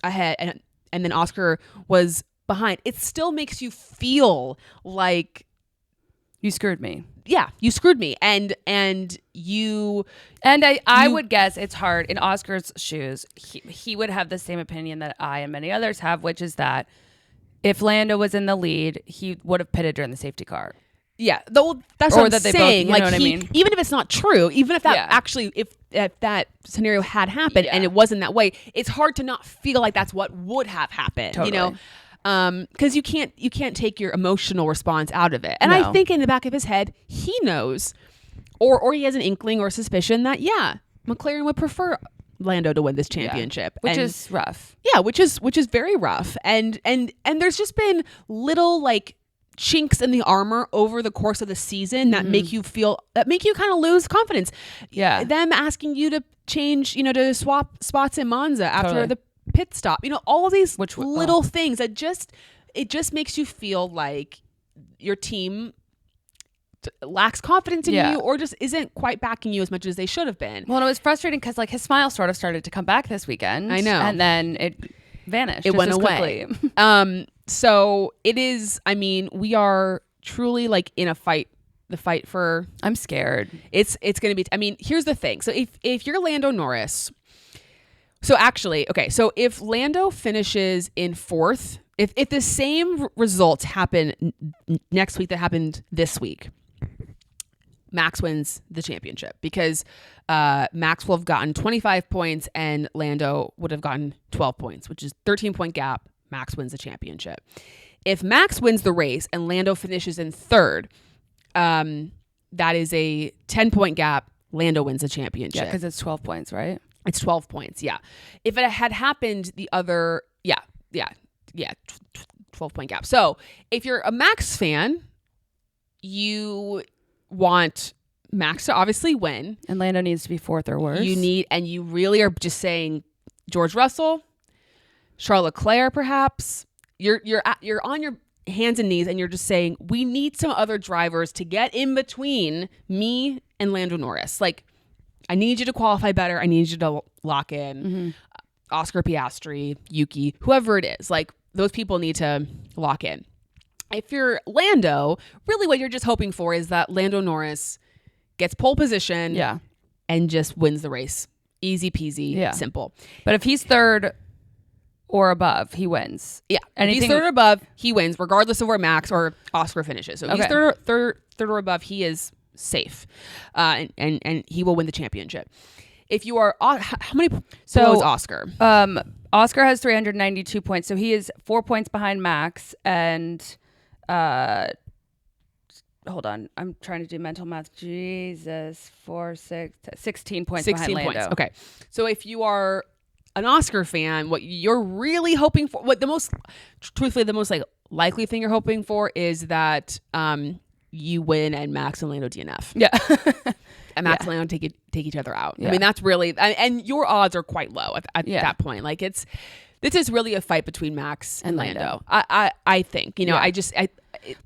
ahead and then Oscar was behind, it still makes you feel like you screwed me. Yeah, you screwed me. And I would guess it's hard in Oscar's shoes. He would have the same opinion that I and many others have, which is that if Lando was in the lead, he would have pitted during the safety car. Yeah, though that's what I'm saying. Both, you know what I mean? Even if it's not true, even if that actually, if that scenario had happened and it wasn't that way, it's hard to not feel like that's what would have happened. Totally. You know, because you can't take your emotional response out of it. And I think in the back of his head, he knows, or he has an inkling or suspicion that McLaren would prefer Lando to win this championship, which is rough. Yeah, which is very rough. And there's just been little like chinks in the armor over the course of the season that make you kind of lose confidence. Yeah. Them asking you to change, to swap spots in Monza after the pit stop, all of these little things that it just makes you feel like your team lacks confidence in you or just isn't quite backing you as much as they should have been. Well, it was frustrating because like his smile sort of started to come back this weekend. I know. And then it vanished. It went away. So it is, I mean, we are truly like in a fight, the fight for... I'm scared. It's going to be... I mean, here's the thing. So if you're Lando Norris... So actually, okay, so if Lando finishes in fourth, if the same results happen next week that happened this week, Max wins the championship because Max will have gotten 25 points and Lando would have gotten 12 points, which is 13-point gap. Max wins the championship. If Max wins the race and Lando finishes in third, that is a 10-point gap. Lando wins the championship. Yeah, because it's 12 points, right? It's 12 points, yeah. If it had happened the other, 12-point gap. So if you're a Max fan, you want Max to obviously win. And Lando needs to be fourth or worse. You really are just saying George Russell, Charles Leclerc, perhaps. You're on your hands and knees and you're just saying, we need some other drivers to get in between me and Lando Norris. Like, I need you to qualify better. I need you to lock in Oscar Piastri, Yuki, whoever it is. Like, those people need to lock in. If you're Lando, really what you're just hoping for is that Lando Norris gets pole position and just wins the race. Easy peasy, simple. But if he's third or above, he wins. Yeah. If he's third or above, he wins, regardless of where Max or Oscar finishes. So if he's third or above, he is safe, and he will win the championship. If you are, how many below is Oscar? Oscar has 392 points, so he is 4 points behind Max, and hold on, I'm trying to do mental math. Jesus, 16 points behind Lando. Points. Okay, so if you are an Oscar fan, what you're really hoping for, truthfully, the most like likely thing you're hoping for is that you win and Max and Lando DNF. Yeah. And Max and Lando take each other out. Yeah. I mean, that's really, and your odds are quite low at that point. Like this is really a fight between Max and Lando. I think,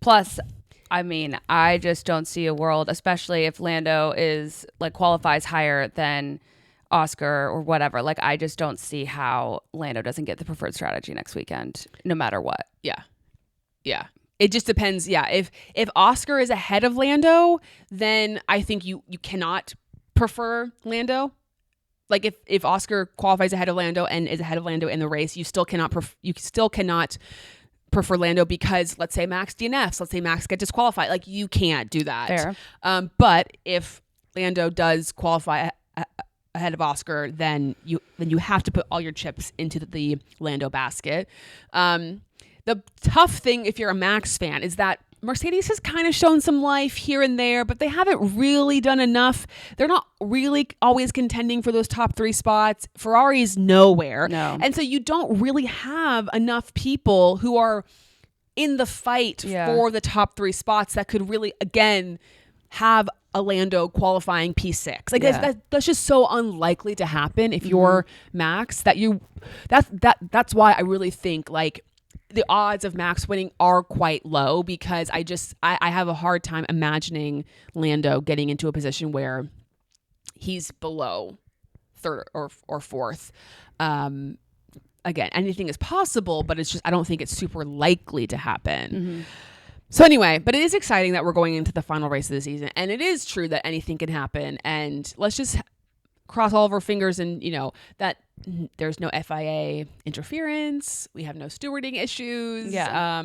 plus I mean, I just don't see a world, especially if Lando is like qualifies higher than Oscar or whatever. Like, I just don't see how Lando doesn't get the preferred strategy next weekend, no matter what. Yeah. Yeah. It just depends. Yeah. If Oscar is ahead of Lando, then I think you cannot prefer Lando. Like if Oscar qualifies ahead of Lando and is ahead of Lando in the race, you still cannot prefer Lando because let's say Max DNFs, let's say Max get disqualified. Like, you can't do that. Fair. But if Lando does qualify ahead of Oscar, then you have to put all your chips into the Lando basket. The tough thing if you're a Max fan is that Mercedes has kind of shown some life here and there, but they haven't really done enough. They're not really always contending for those top 3 spots. Ferrari's nowhere. No. And so you don't really have enough people who are in the fight for the top 3 spots that could really, again, have a Lando qualifying P6. Like, that's just so unlikely to happen if you're Max that's why I really think like the odds of Max winning are quite low, because I have a hard time imagining Lando getting into a position where he's below 3rd or 4th. Again, anything is possible, but it's just, I don't think it's super likely to happen. So anyway, but it is exciting that we're going into the final race of the season, and it is true that anything can happen, and let's just cross all of our fingers and, that there's no FIA interference. We have no stewarding issues. Yeah.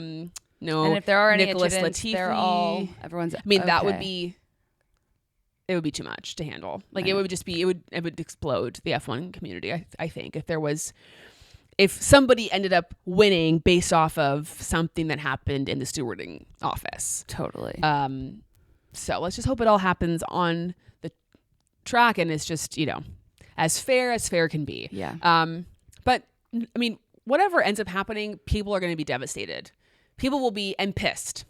No. And if there are any Nicholas incidents, Latifi. everyone's. I mean, okay. that would be. It would be too much to handle. Like, it would just be. It would explode the F1 community. I think if somebody ended up winning based off of something that happened in the stewarding office. Totally. So let's just hope it all happens on the track and it's just, as fair can be. Yeah. But I mean, whatever ends up happening, people are going to be devastated. People will be pissed.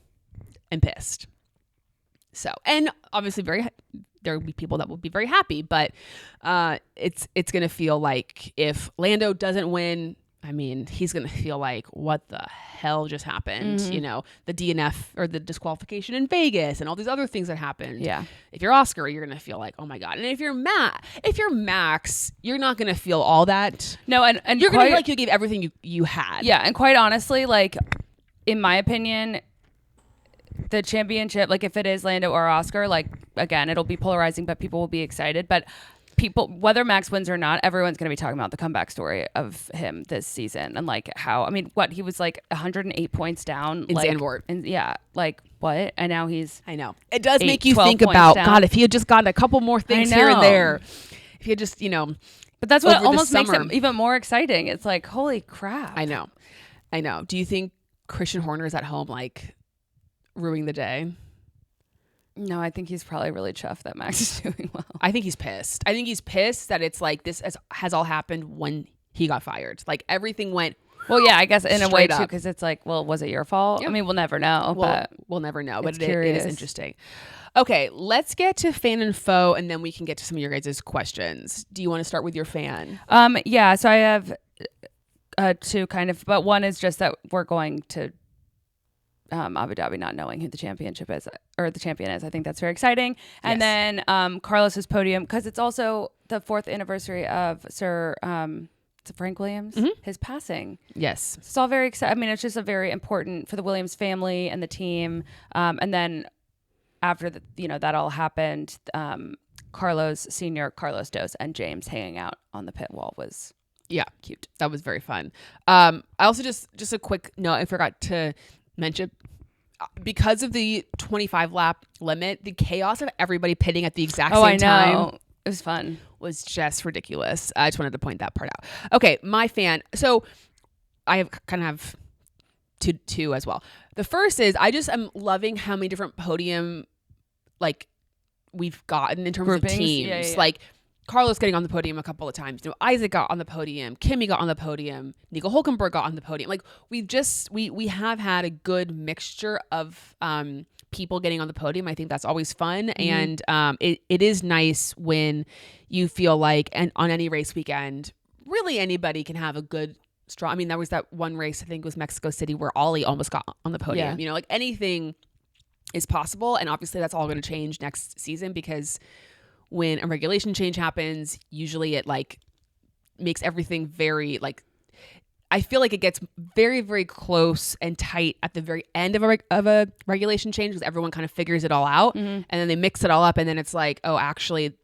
So, and obviously there will be people that will be very happy, but it's going to feel like if Lando doesn't win, I mean, he's going to feel like, what the hell just happened? The DNF or the disqualification in Vegas and all these other things that happened. Yeah. If you're Oscar, you're going to feel like, oh my God. And if you're Max, you're not going to feel all that. No. And you're going to feel like you gave everything you had. Yeah. And quite honestly, like, in my opinion, the championship, like if it is Lando or Oscar, like, again, it'll be polarizing, but people will be excited. But people, whether Max wins or not, everyone's going to be talking about the comeback story of him this season and like how, I mean, he was like 108 points down in Zandvoort. And yeah, like what? And now I know. It does make you think about, God, if he had just gotten a couple more things here and there, if he had just, But that's what almost makes it even more exciting. It's like, holy crap. I know. Do you think Christian Horner is at home, like, ruining the day? No, I think he's probably really chuffed that Max is doing well. I think he's pissed. I think he's pissed that it's like this has all happened when he got fired. Like, everything went well, yeah, I guess in a way too, up. because it's like, well, was it your fault? Yeah. I mean, we'll never know. We'll never know, but it is interesting. Okay, let's get to fan and foe, and then we can get to some of your guys' questions. Do you want to start with your fan? Yeah, so I have two kind of, but one is just that we're going to Abu Dhabi not knowing who the championship is or the champion is. I think that's very exciting. And then Carlos's podium, because it's also the 4th anniversary of Sir Frank Williams, his passing. Yes. It's all very exciting. I mean, it's just a very important for the Williams family and the team. And then after that all happened, Carlos Sr., Carlos Dos, and James hanging out on the pit wall was cute. That was very fun. I also just a quick note, I forgot to mention, because of the 25 lap limit, the chaos of everybody pitting at the exact same time. It was fun. Was just ridiculous. I just wanted to point that part out. Okay, my fan. So I have two as well. The first is I just am loving how many different podium like we've gotten in terms of teams. Yeah. Like Carlos getting on the podium a couple of times. Isaac got on the podium. Kimmy got on the podium. Nico Hulkenberg got on the podium. Like we have had a good mixture of people getting on the podium. I think that's always fun. And it is nice when you feel like, and on any race weekend, really anybody can have a good strong. I mean, there was that one race, I think it was Mexico City, where Ollie almost got on the podium. Like anything is possible. And obviously that's all going to change next season, because when a regulation change happens, usually it like makes everything very like, I feel like it gets very, very close and tight at the very end of a regulation change, because everyone kind of figures it all out, and then they mix it all up, and then it's like, oh, actually,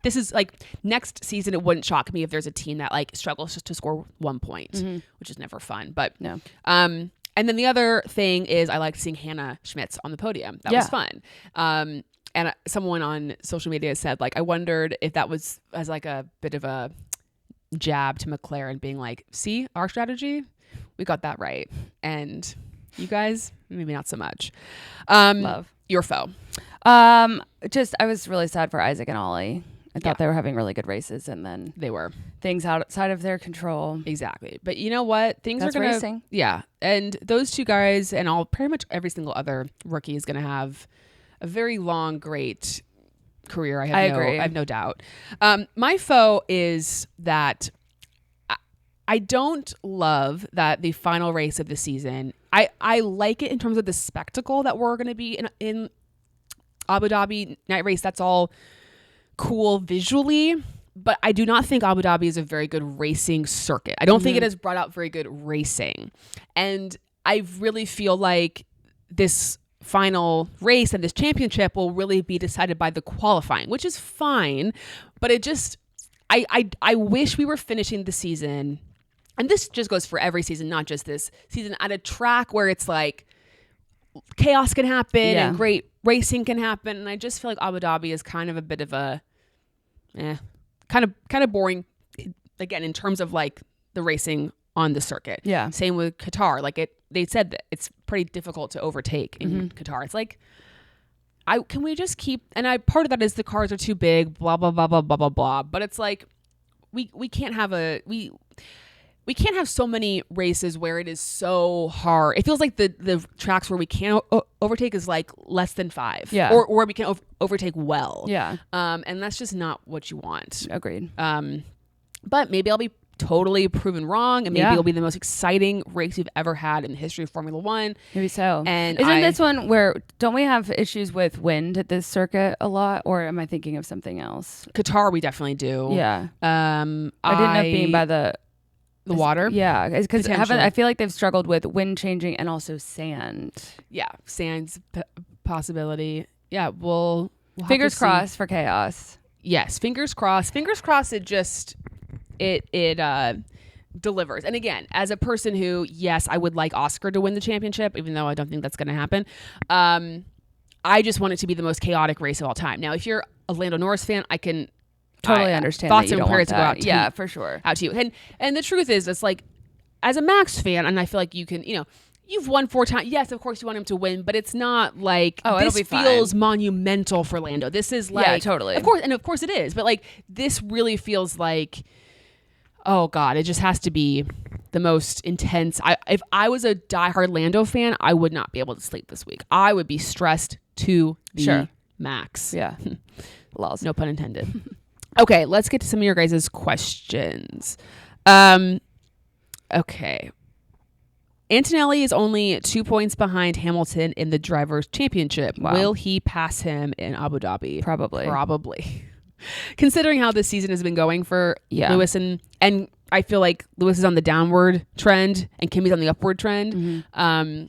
this is like next season. It wouldn't shock me if there's a team that like struggles just to score 1 point, which is never fun. But no. And then the other thing is I liked seeing Hannah Schmitz on the podium. That was fun. And someone on social media said, like, I wondered if that was as like a bit of a jab to McLaren, being like, see, our strategy, we got that right, and you guys maybe not so much. Love your foe. I was really sad for Isaac and Ollie. I thought they were having really good races, and then they were things outside of their control. Exactly. But you know what, That's are gonna racing. And those two guys and pretty much every single other rookie is gonna have a very long, great career. I agree. I have no doubt. My foe is that I don't love that the final race of the season. I like it in terms of the spectacle that we're going to be in Abu Dhabi night race. That's all cool visually, but I do not think Abu Dhabi is a very good racing circuit. I don't think it has brought out very good racing, and I really feel like this final race and this championship will really be decided by the qualifying, which is fine, but it just I wish we were finishing the season, and this just goes for every season, not just this season, at a track where it's like chaos can happen and great racing can happen, and I just feel like Abu Dhabi is kind of a bit of a kind of boring, again, in terms of like the racing on the circuit. Yeah. Same with Qatar. Like they said that it's pretty difficult to overtake in Qatar. It's like, can we just keep, and part of that is the cars are too big, blah, blah, blah, blah, blah, blah, blah. But it's like, we can't have we can't have so many races where it is so hard. It feels like the tracks where we can't overtake is like less than 5. Yeah. Or we can overtake well. Yeah. And that's just not what you want. Agreed. But maybe I'll be totally proven wrong, and maybe it'll be the most exciting race we've ever had in the history of Formula One. Maybe so. And isn't this one where, don't we have issues with wind at this circuit a lot, or am I thinking of something else? Qatar, we definitely do. Yeah. I didn't know being by the water. Yeah, because I feel like they've struggled with wind changing and also sand. Yeah, sand's possibility. Yeah, we'll fingers crossed for chaos. Yes, fingers crossed. Fingers crossed. It delivers. And again, as a person who, yes, I would like Oscar to win the championship, even though I don't think that's going to happen. I just want it to be the most chaotic race of all time. Now, if you're a Lando Norris fan, I can totally understand thoughts that you and don't prayers want go that. out to Yeah, for sure. Out to you. And the truth is, it's like, as a Max fan, and I feel like you can, you've won 4 times. Yes, of course you want him to win, but it's not like this feels monumental for Lando. This is like, yeah, totally. Of course it is, but like this really feels like, oh God, it just has to be the most intense. If I was a diehard Lando fan, I would not be able to sleep this week. I would be stressed to the max. Yeah. Lols. No pun intended. Okay, let's get to some of your guys' questions. Okay. Antonelli is only 2 points behind Hamilton in the Drivers' Championship. Wow. Will he pass him in Abu Dhabi? Probably. Considering how this season has been going for Lewis, and I feel like Lewis is on the downward trend and Kimi's on the upward trend. Mm-hmm.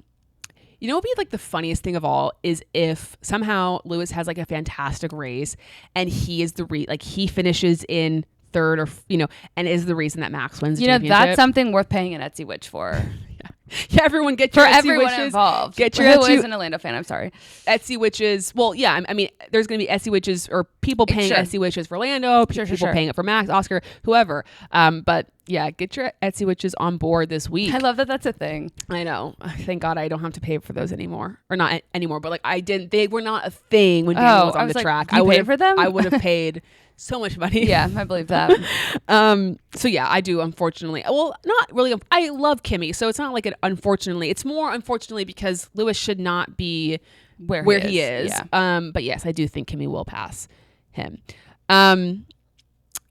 You know what would be like the funniest thing of all is if somehow Lewis has like a fantastic race and he is he finishes in third, or and is the reason that Max wins the championship. That's something worth paying an Etsy witch for. Yeah, everyone get your for Etsy everyone witches. Involved. Get your Who Etsy, isn't a Lando fan? I'm sorry. Etsy witches. Well, yeah, I mean, there's going to be Etsy witches or people paying Etsy witches for Lando, people paying it for Max, Oscar, whoever. But yeah, get your Etsy witches on board this week. I love that that's a thing. I know. Thank God I don't have to pay for those anymore, or not anymore. But like I didn't. They were not a thing when Daniel was on the track. I paid for them. I would have paid so much money. Yeah, I believe that. So yeah, I do, unfortunately. Well, not really. I love Kimi, so it's not like unfortunately. It's more unfortunately because Lewis should not be where he is. Yeah. But yes, I do think Kimi will pass him.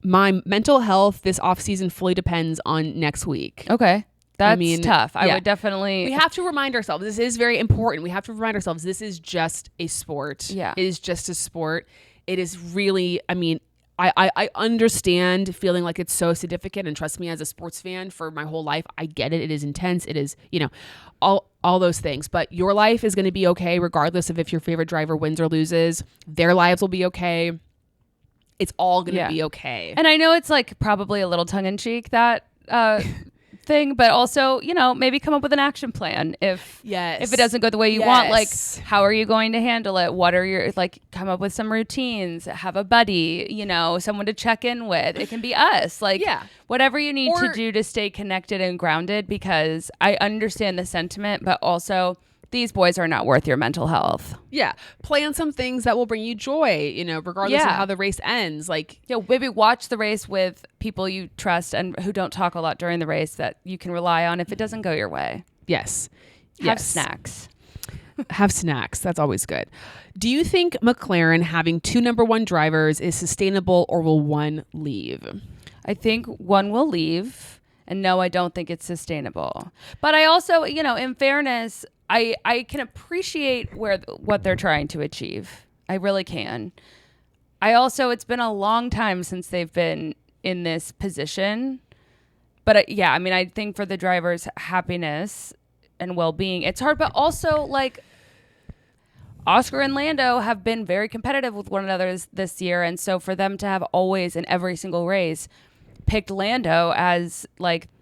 My mental health this offseason fully depends on next week. Okay. That's tough. I would definitely. We have to remind ourselves. This is very important. We have to remind ourselves this is just a sport. Yeah. It is just a sport. It is really, I mean, I understand feeling like it's so significant, and trust me, as a sports fan for my whole life, I get it. It is intense. It is, all those things. But your life is going to be okay regardless of if your favorite driver wins or loses. Their lives will be okay. It's all going to be okay. And I know it's like probably a little tongue in cheek that thing, but also, maybe come up with an action plan if it doesn't go the way you want. Like, how are you going to handle it? What are your, come up with some routines, have a buddy, someone to check in with. It can be us, whatever you need to do to stay connected and grounded, because I understand the sentiment, but also these boys are not worth your mental health. Yeah. Plan some things that will bring you joy, regardless of how the race ends. Maybe watch the race with people you trust and who don't talk a lot during the race that you can rely on if it doesn't go your way. Yes. Have snacks. Have snacks. That's always good. Do you think McLaren having 2 number 1 drivers is sustainable, or will one leave? I think one will leave. And no, I don't think it's sustainable. But I also, in fairness, I can appreciate what they're trying to achieve. I really can. It's been a long time since they've been in this position. But I think for the drivers' happiness and well-being, it's hard. But also, Oscar and Lando have been very competitive with one another this year. And so for them to have always in every single race picked Lando as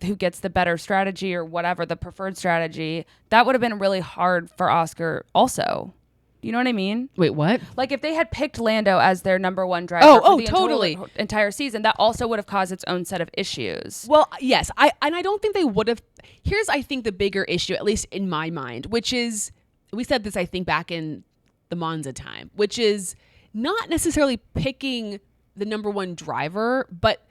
who gets the better strategy or whatever, the preferred strategy, that would have been really hard for Oscar also. You know what I mean? Wait, what? If they had picked Lando as their number 1 driver for the totally entire season, that also would have caused its own set of issues. Well, yes. I don't think they would have. Here's, I think, the bigger issue, at least in my mind, which is, we said this, I think, back in the Monza time, which is not necessarily picking the number 1 driver, but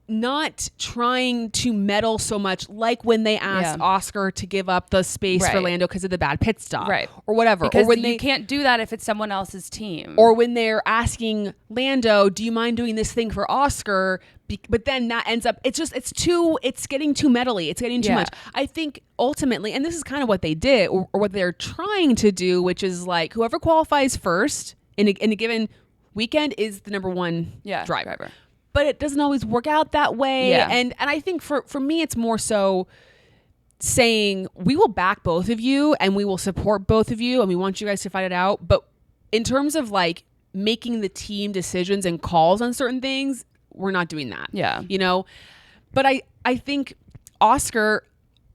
not trying to meddle so much, like when they asked Oscar to give up the space for Lando because of the bad pit stop, or whatever. Because or when you can't do that if it's someone else's team. Or when they're asking Lando, do you mind doing this thing for Oscar? But then that ends up, it's getting too meddly. It's getting too much. I think ultimately, and this is kind of what they did, or what they're trying to do, which is whoever qualifies first in a given weekend is the number 1 driver. But it doesn't always work out that way. Yeah. And I think for me, it's more so saying we will back both of you and we will support both of you and we want you guys to fight it out. But in terms of making the team decisions and calls on certain things, we're not doing that. Yeah. But I think Oscar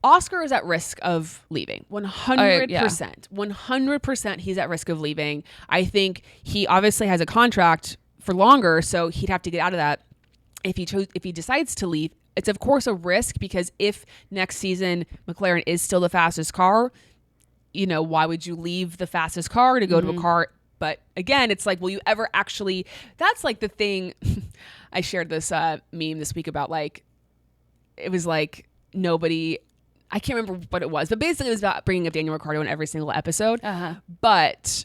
is at risk of leaving. 100%. 100% he's at risk of leaving. I think he obviously has a contract for longer, so he'd have to get out of that. If he decides to leave, it's of course a risk, because if next season McLaren is still the fastest car, why would you leave the fastest car to go to a car? But again, it's will you ever actually, that's the thing. I shared this meme this week about it was nobody, I can't remember what it was, but basically it was about bringing up Daniel Ricciardo in every single episode. But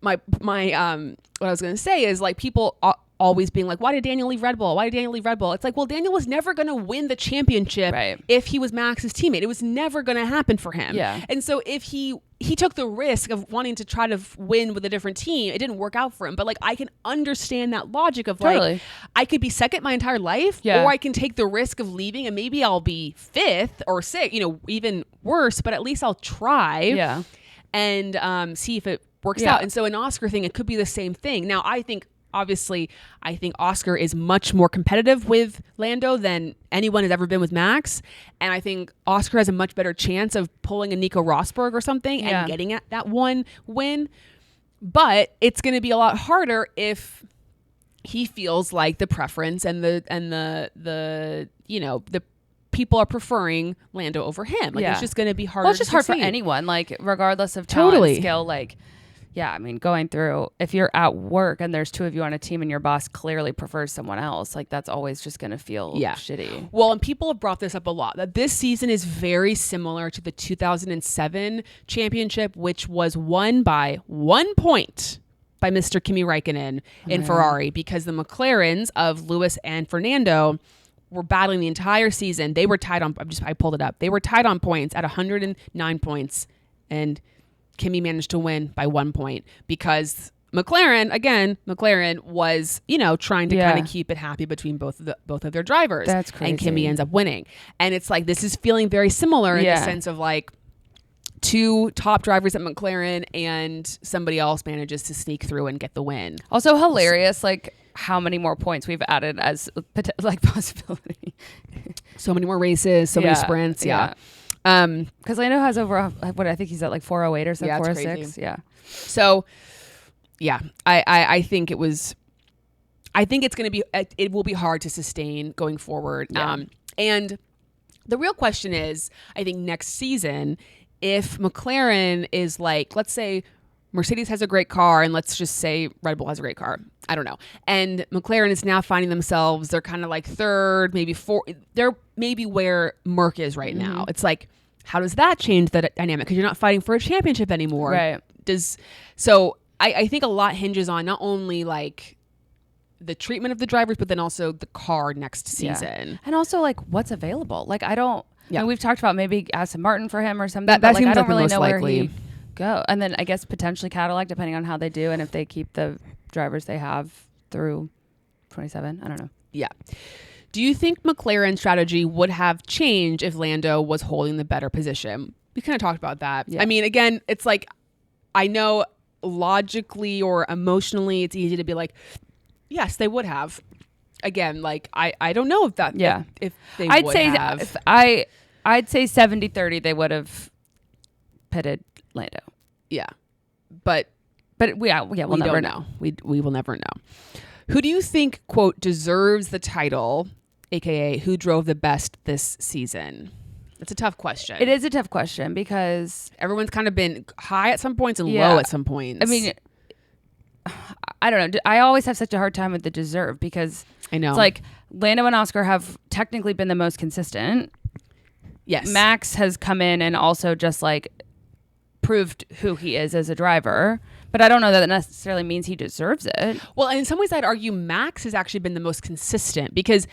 my what I was going to say is people always being why did Daniel leave Red Bull? Why did Daniel leave Red Bull? It's well, Daniel was never going to win the championship if he was Max's teammate. It was never going to happen for him. Yeah. And so if he took the risk of wanting to try to win with a different team, it didn't work out for him. But I can understand that logic of totally. I could be second my entire life, or I can take the risk of leaving and maybe I'll be 5th or 6th, even worse, but at least I'll try and see if it works out. And so an Oscar thing, it could be the same thing. Now, I think Oscar is much more competitive with Lando than anyone has ever been with Max. And I think Oscar has a much better chance of pulling a Nico Rosberg or something and getting at that 1 win. But it's going to be a lot harder if he feels like the preference and the people are preferring Lando over him. It's just going to be harder. Well, it's just hard for anyone, regardless of talent, skill, going through, if you're at work and there's 2 of you on a team and your boss clearly prefers someone else, that's always just going to feel shitty. Well, and people have brought this up a lot, that this season is very similar to the 2007 championship, which was won by 1 point by Mr. Kimi Räikkönen in Ferrari, because the McLarens of Lewis and Fernando were battling the entire season. They were tied on, I pulled it up. They were tied on points at 109 points, and Kimi managed to win by 1 point because McLaren was, trying to kind of keep it happy between both of their drivers. That's crazy. And Kimi ends up winning. And it's like, this is feeling very similar in the sense of like, two top drivers at McLaren and somebody else manages to sneak through and get the win. Also hilarious, like how many more points we've added as like possibility. So many more races, so many sprints. Yeah. Because Lando has over, what I think he's at like 408 or something, 406. Yeah. So yeah, I think it was, I think it's going to be, it will be hard to sustain going forward. Yeah. And the real question is, I think next season, if McLaren is like, let's say Mercedes has a great car and let's just say Red Bull has a great car. I don't know. And McLaren is now finding themselves, they're kind of like third, maybe fourth. They're maybe where Merc is right now. It's like, how does that change the dynamic? Because you're not fighting for a championship anymore. Right. So I think a lot hinges on not only like the treatment of the drivers, but then also the car next season. Yeah. And also like what's available. Like I mean, we've talked about maybe Aston Martin for him or something. That but like, seems I don't like the really most know likely. Where he go. And then I guess potentially Cadillac, depending on how they do and if they keep the drivers they have through 27. I don't know. Yeah. Do you think McLaren's strategy would have changed if Lando was holding the better position? We kind of talked about that. Yeah. I mean, again, it's like, I know logically or emotionally, it's easy to be like, yes, they would have. Again, like, I don't know if that, if they would have. I'd say 70-30, they would have pitted Lando. Yeah. But we'll never know. We will never know. Who do you think, quote, deserves the title, aka who drove the best this season? It's a tough question. It is a tough question because everyone's kind of been high at some points and low at some points. I mean, I don't know. I always have such a hard time with the deserve because I know it's like Lando and Oscar have technically been the most consistent. Yes. Max has come in and also just like proved who he is as a driver. But I don't know that it necessarily means he deserves it. Well, in some ways, I'd argue Max has actually been the most consistent because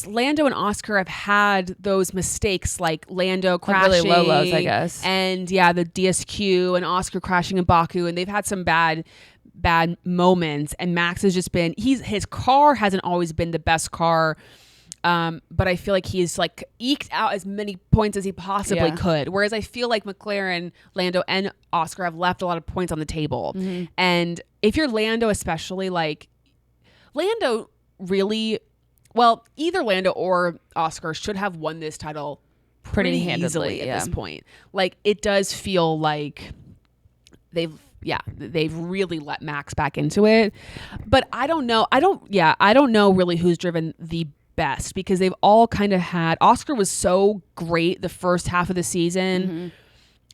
Lando and Oscar have had those mistakes, like Lando crashing, like really low lows, I guess, and the DSQ, and Oscar crashing in Baku, and they've had some bad moments. And Max has just been his car hasn't always been the best car. But I feel like he's like eked out as many points as he possibly could. Whereas I feel like McLaren, Lando, and Oscar have left a lot of points on the table. Mm-hmm. And if you're Lando, especially, like Lando really, well, either Lando or Oscar should have won this title pretty easily at this point. Like it does feel like they've really let Max back into it. But I don't know. I don't know really who's driven the best because they've all kind of had. Oscar was so great the first half of the season,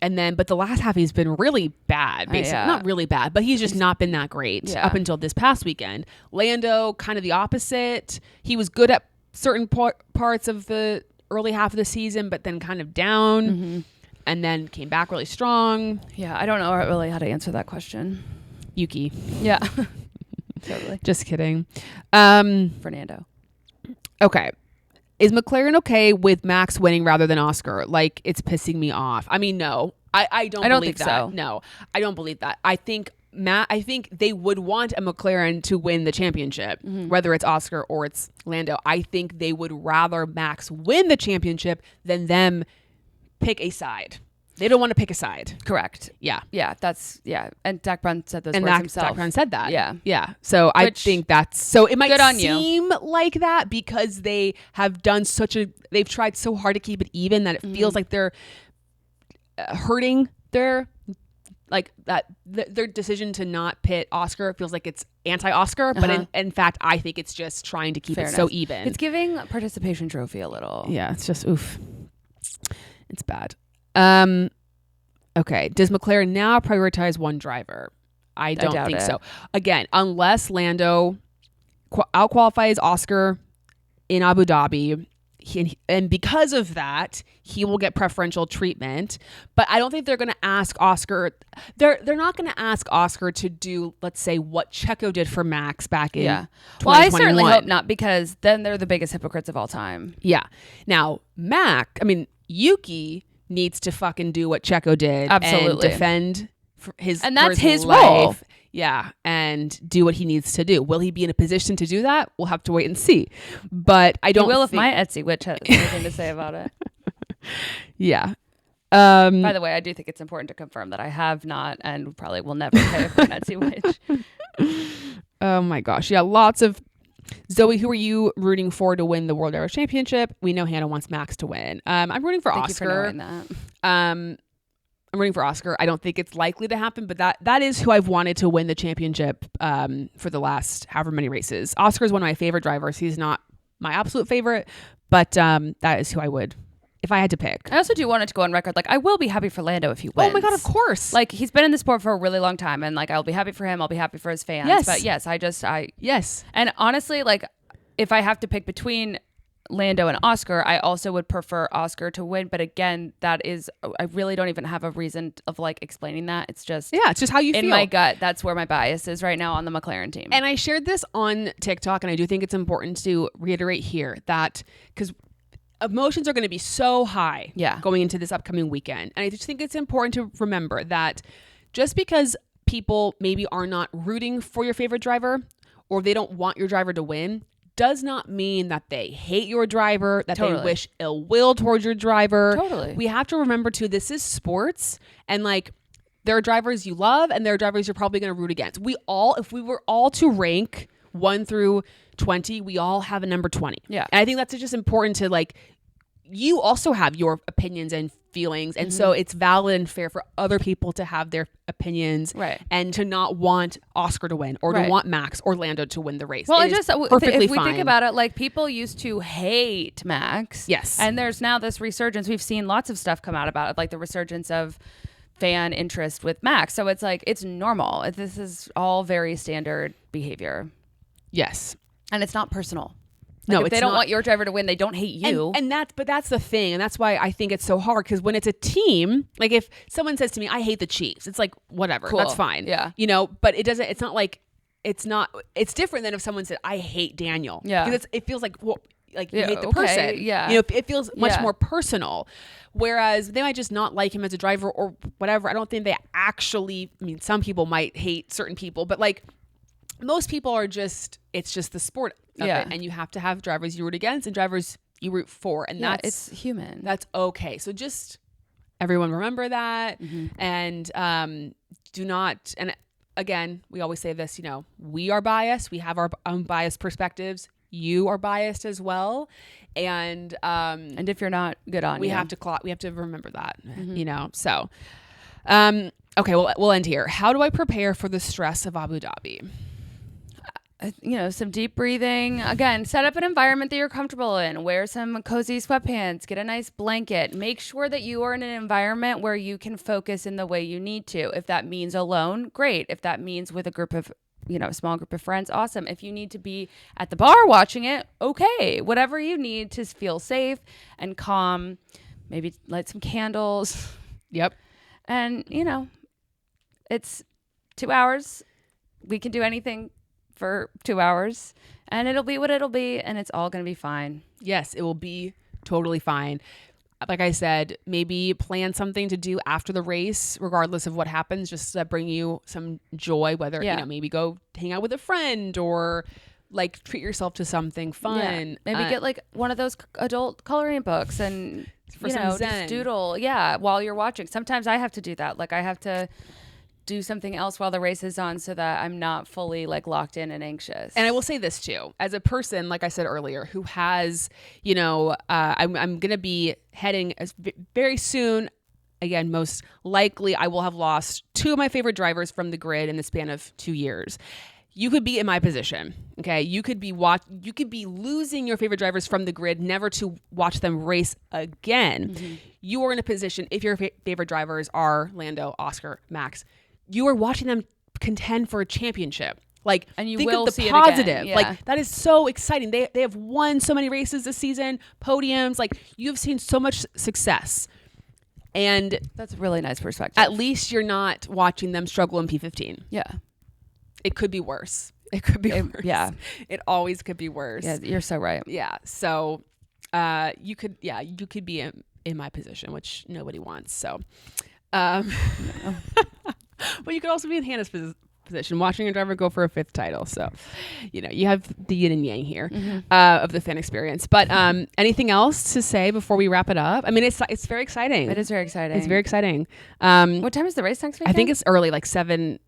but the last half he's been really bad. Basically, not really bad, but he's just not been that great up until this past weekend. Lando, kind of the opposite. He was good at certain parts of the early half of the season, but then kind of down, and then came back really strong. Yeah, I don't know really how to answer that question. Yuki. Yeah, totally. Just kidding. Fernando. Okay. Is McLaren okay with Max winning rather than Oscar? Like, it's pissing me off. I mean, no. I don't believe think that. So. No, I don't believe that. I think they would want a McLaren to win the championship, whether it's Oscar or it's Lando. I think they would rather Max win the championship than them pick a side. They don't want to pick a side. Correct. Yeah. Yeah, and Dak Brown said those words himself. Dak Brown said that. Yeah. Yeah. So I think that's, so it might seem you. like that because they have done they've tried so hard to keep it even that it feels like they're hurting their decision to not pit Oscar. It feels like it's anti-Oscar, but in fact, I think it's just trying to keep it so even. It's giving participation trophy a little. Yeah, it's just, oof. It's bad. Okay. Does McLaren now prioritize one driver? I don't think so. Again, unless Lando outqualifies Oscar in Abu Dhabi and because of that, he will get preferential treatment. But I don't think they're going to ask Oscar. They're not going to ask Oscar to do, let's say, what Checo did for Max back in 2021. Well, I certainly hope not, because then they're the biggest hypocrites of all time. Yeah. Now, Yuki needs to fucking do what Checo did. Absolutely. And defend his and that's his role. Life. Yeah, and do what he needs to do. Will he be in a position to do that? We'll have to wait and see. But I don't. He will if my Etsy witch has anything to say about it. Yeah. By the way, I do think it's important to confirm that I have not and probably will never pay for an Etsy witch. Oh my gosh. Yeah, lots of... Zoe, who are you rooting for to win the World Drivers' Championship? We know Hannah wants Max to win. I'm rooting for Oscar. Thank you for knowing that. I'm rooting for Oscar. I don't think it's likely to happen, but that is who I've wanted to win the championship for the last however many races. Oscar is one of my favorite drivers. He's not my absolute favorite, but that is who I would, if I had to pick. I also do want it to go on record. Like, I will be happy for Lando if he wins. Oh my God, of course. Like, he's been in the sport for a really long time, and like, I'll be happy for him. I'll be happy for his fans. Yes. But yes, yes. And honestly, like, if I have to pick between Lando and Oscar, I also would prefer Oscar to win. But again, I really don't even have a reason of like explaining that. It's just how you feel. In my gut, that's where my bias is right now on the McLaren team. And I shared this on TikTok, and I do think it's important to reiterate here that because emotions are going to be so high going into this upcoming weekend. And I just think it's important to remember that just because people maybe are not rooting for your favorite driver or they don't want your driver to win does not mean that they hate your driver, that they wish ill will towards your driver. Totally. We have to remember too, this is sports, and like there are drivers you love and there are drivers you're probably going to root against. If we were all to rank 1 through 20, we all have a number 20. Yeah. And I think that's just important to like, you also have your opinions and feelings. And so it's valid and fair for other people to have their opinions and to not want Oscar to win or to want Max or Lando to win the race. Well, if we think about it, like people used to hate Max. Yes. And there's now this resurgence. We've seen lots of stuff come out about it, like the resurgence of fan interest with Max. So it's like, it's normal. This is all very standard behavior. Yes. And it's not personal. No, if they don't want your driver to win, they don't hate you. But that's the thing. And that's why I think it's so hard, because when it's a team, like if someone says to me, I hate the Chiefs, it's like, whatever, that's fine. Yeah. But it's it's different than if someone said, I hate Daniel. Yeah. Because it feels like, well, like you hate the person. Yeah. It feels much more personal. Whereas they might just not like him as a driver or whatever. I don't think they actually, some people might hate certain people, but like most people are it's just the sport of it, and you have to have drivers you root against and drivers you root for, and it's human. That's okay. So just everyone remember that, and do not. And again, we always say this. We are biased. We have our own biased perspectives. You are biased as well, and if you're not, good on you. We have to remember that. So. Okay, well, we'll end here. How do I prepare for the stress of Abu Dhabi? Some deep breathing. Again, set up an environment that you're comfortable in. Wear some cozy sweatpants. Get a nice blanket. Make sure that you are in an environment where you can focus in the way you need to. If that means alone, great. If that means with a group of, a small group of friends, awesome. If you need to be at the bar watching it, okay. Whatever you need to feel safe and calm. Maybe light some candles. Yep. And, it's 2 hours. We can do anything for 2 hours, and it'll be what it'll be, and it's all going to be fine. Yes, it will be totally fine. Like I said, maybe plan something to do after the race, regardless of what happens, just to bring you some joy, whether, maybe go hang out with a friend or like treat yourself to something fun. Yeah. Maybe get like one of those adult coloring books and, for some zen. Just doodle. Yeah. While you're watching. Sometimes I have to do that. Like I have to do something else while the race is on so that I'm not fully like locked in and anxious. And I will say this too, as a person, like I said earlier, who has, I'm going to be heading very soon. Again, most likely I will have lost 2 of my favorite drivers from the grid in the span of 2 years. You could be in my position. Okay. You could be losing your favorite drivers from the grid, never to watch them race again. Mm-hmm. You are in a position, if your favorite drivers are Lando, Oscar, Max, you are watching them contend for a championship. Like, And you think will of see the it again. positive. Yeah. Like, that is so exciting. They have won so many races this season, podiums. Like, you've seen so much success. And That's a really nice perspective. at least you're not watching them struggle in P15. Yeah. It could be worse. It could be worse. Yeah. It always could be worse. Yeah, you're so right. Yeah. So you could be in my position, which nobody wants. So, but you could also be in Hannah's position, watching a driver go for a 5th title. So, you have the yin and yang here of the fan experience. But anything else to say before we wrap it up? I mean, it's very exciting. It is very exciting. It's very exciting. What time is the race next weekend? I think it's early, like 7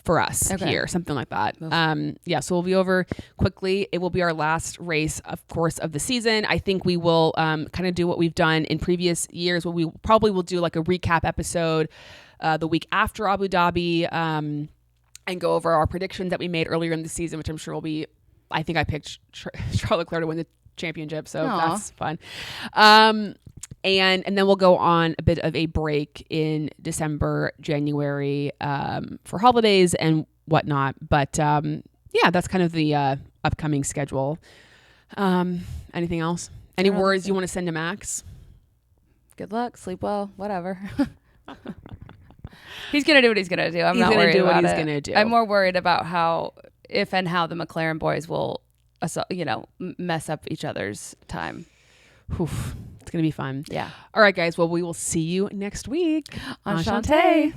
for us Okay. here, something like that. Oof. Yeah, so we'll be over quickly. It will be our last race, of course, of the season. I think we will kind of do what we've done in previous years, where we probably will do like a recap episode the week after Abu Dhabi and go over our predictions that we made earlier in the season, which I'm sure will be, I think I picked Charles Leclerc to win the championship, so Aww. that's fun. And then we'll go on a bit of a break in December, January for holidays and whatnot. But yeah, that's kind of the upcoming schedule. Anything else? Any words you want to send to Max? Good luck, sleep well, whatever. He's going to do what he's going to do. I'm He's not gonna worried do what about he's it. gonna do. I'm more worried about how the McLaren boys will, mess up each other's time. Oof, it's going to be fun. Yeah. All right, guys. Well, we will see you next week. Enchanté.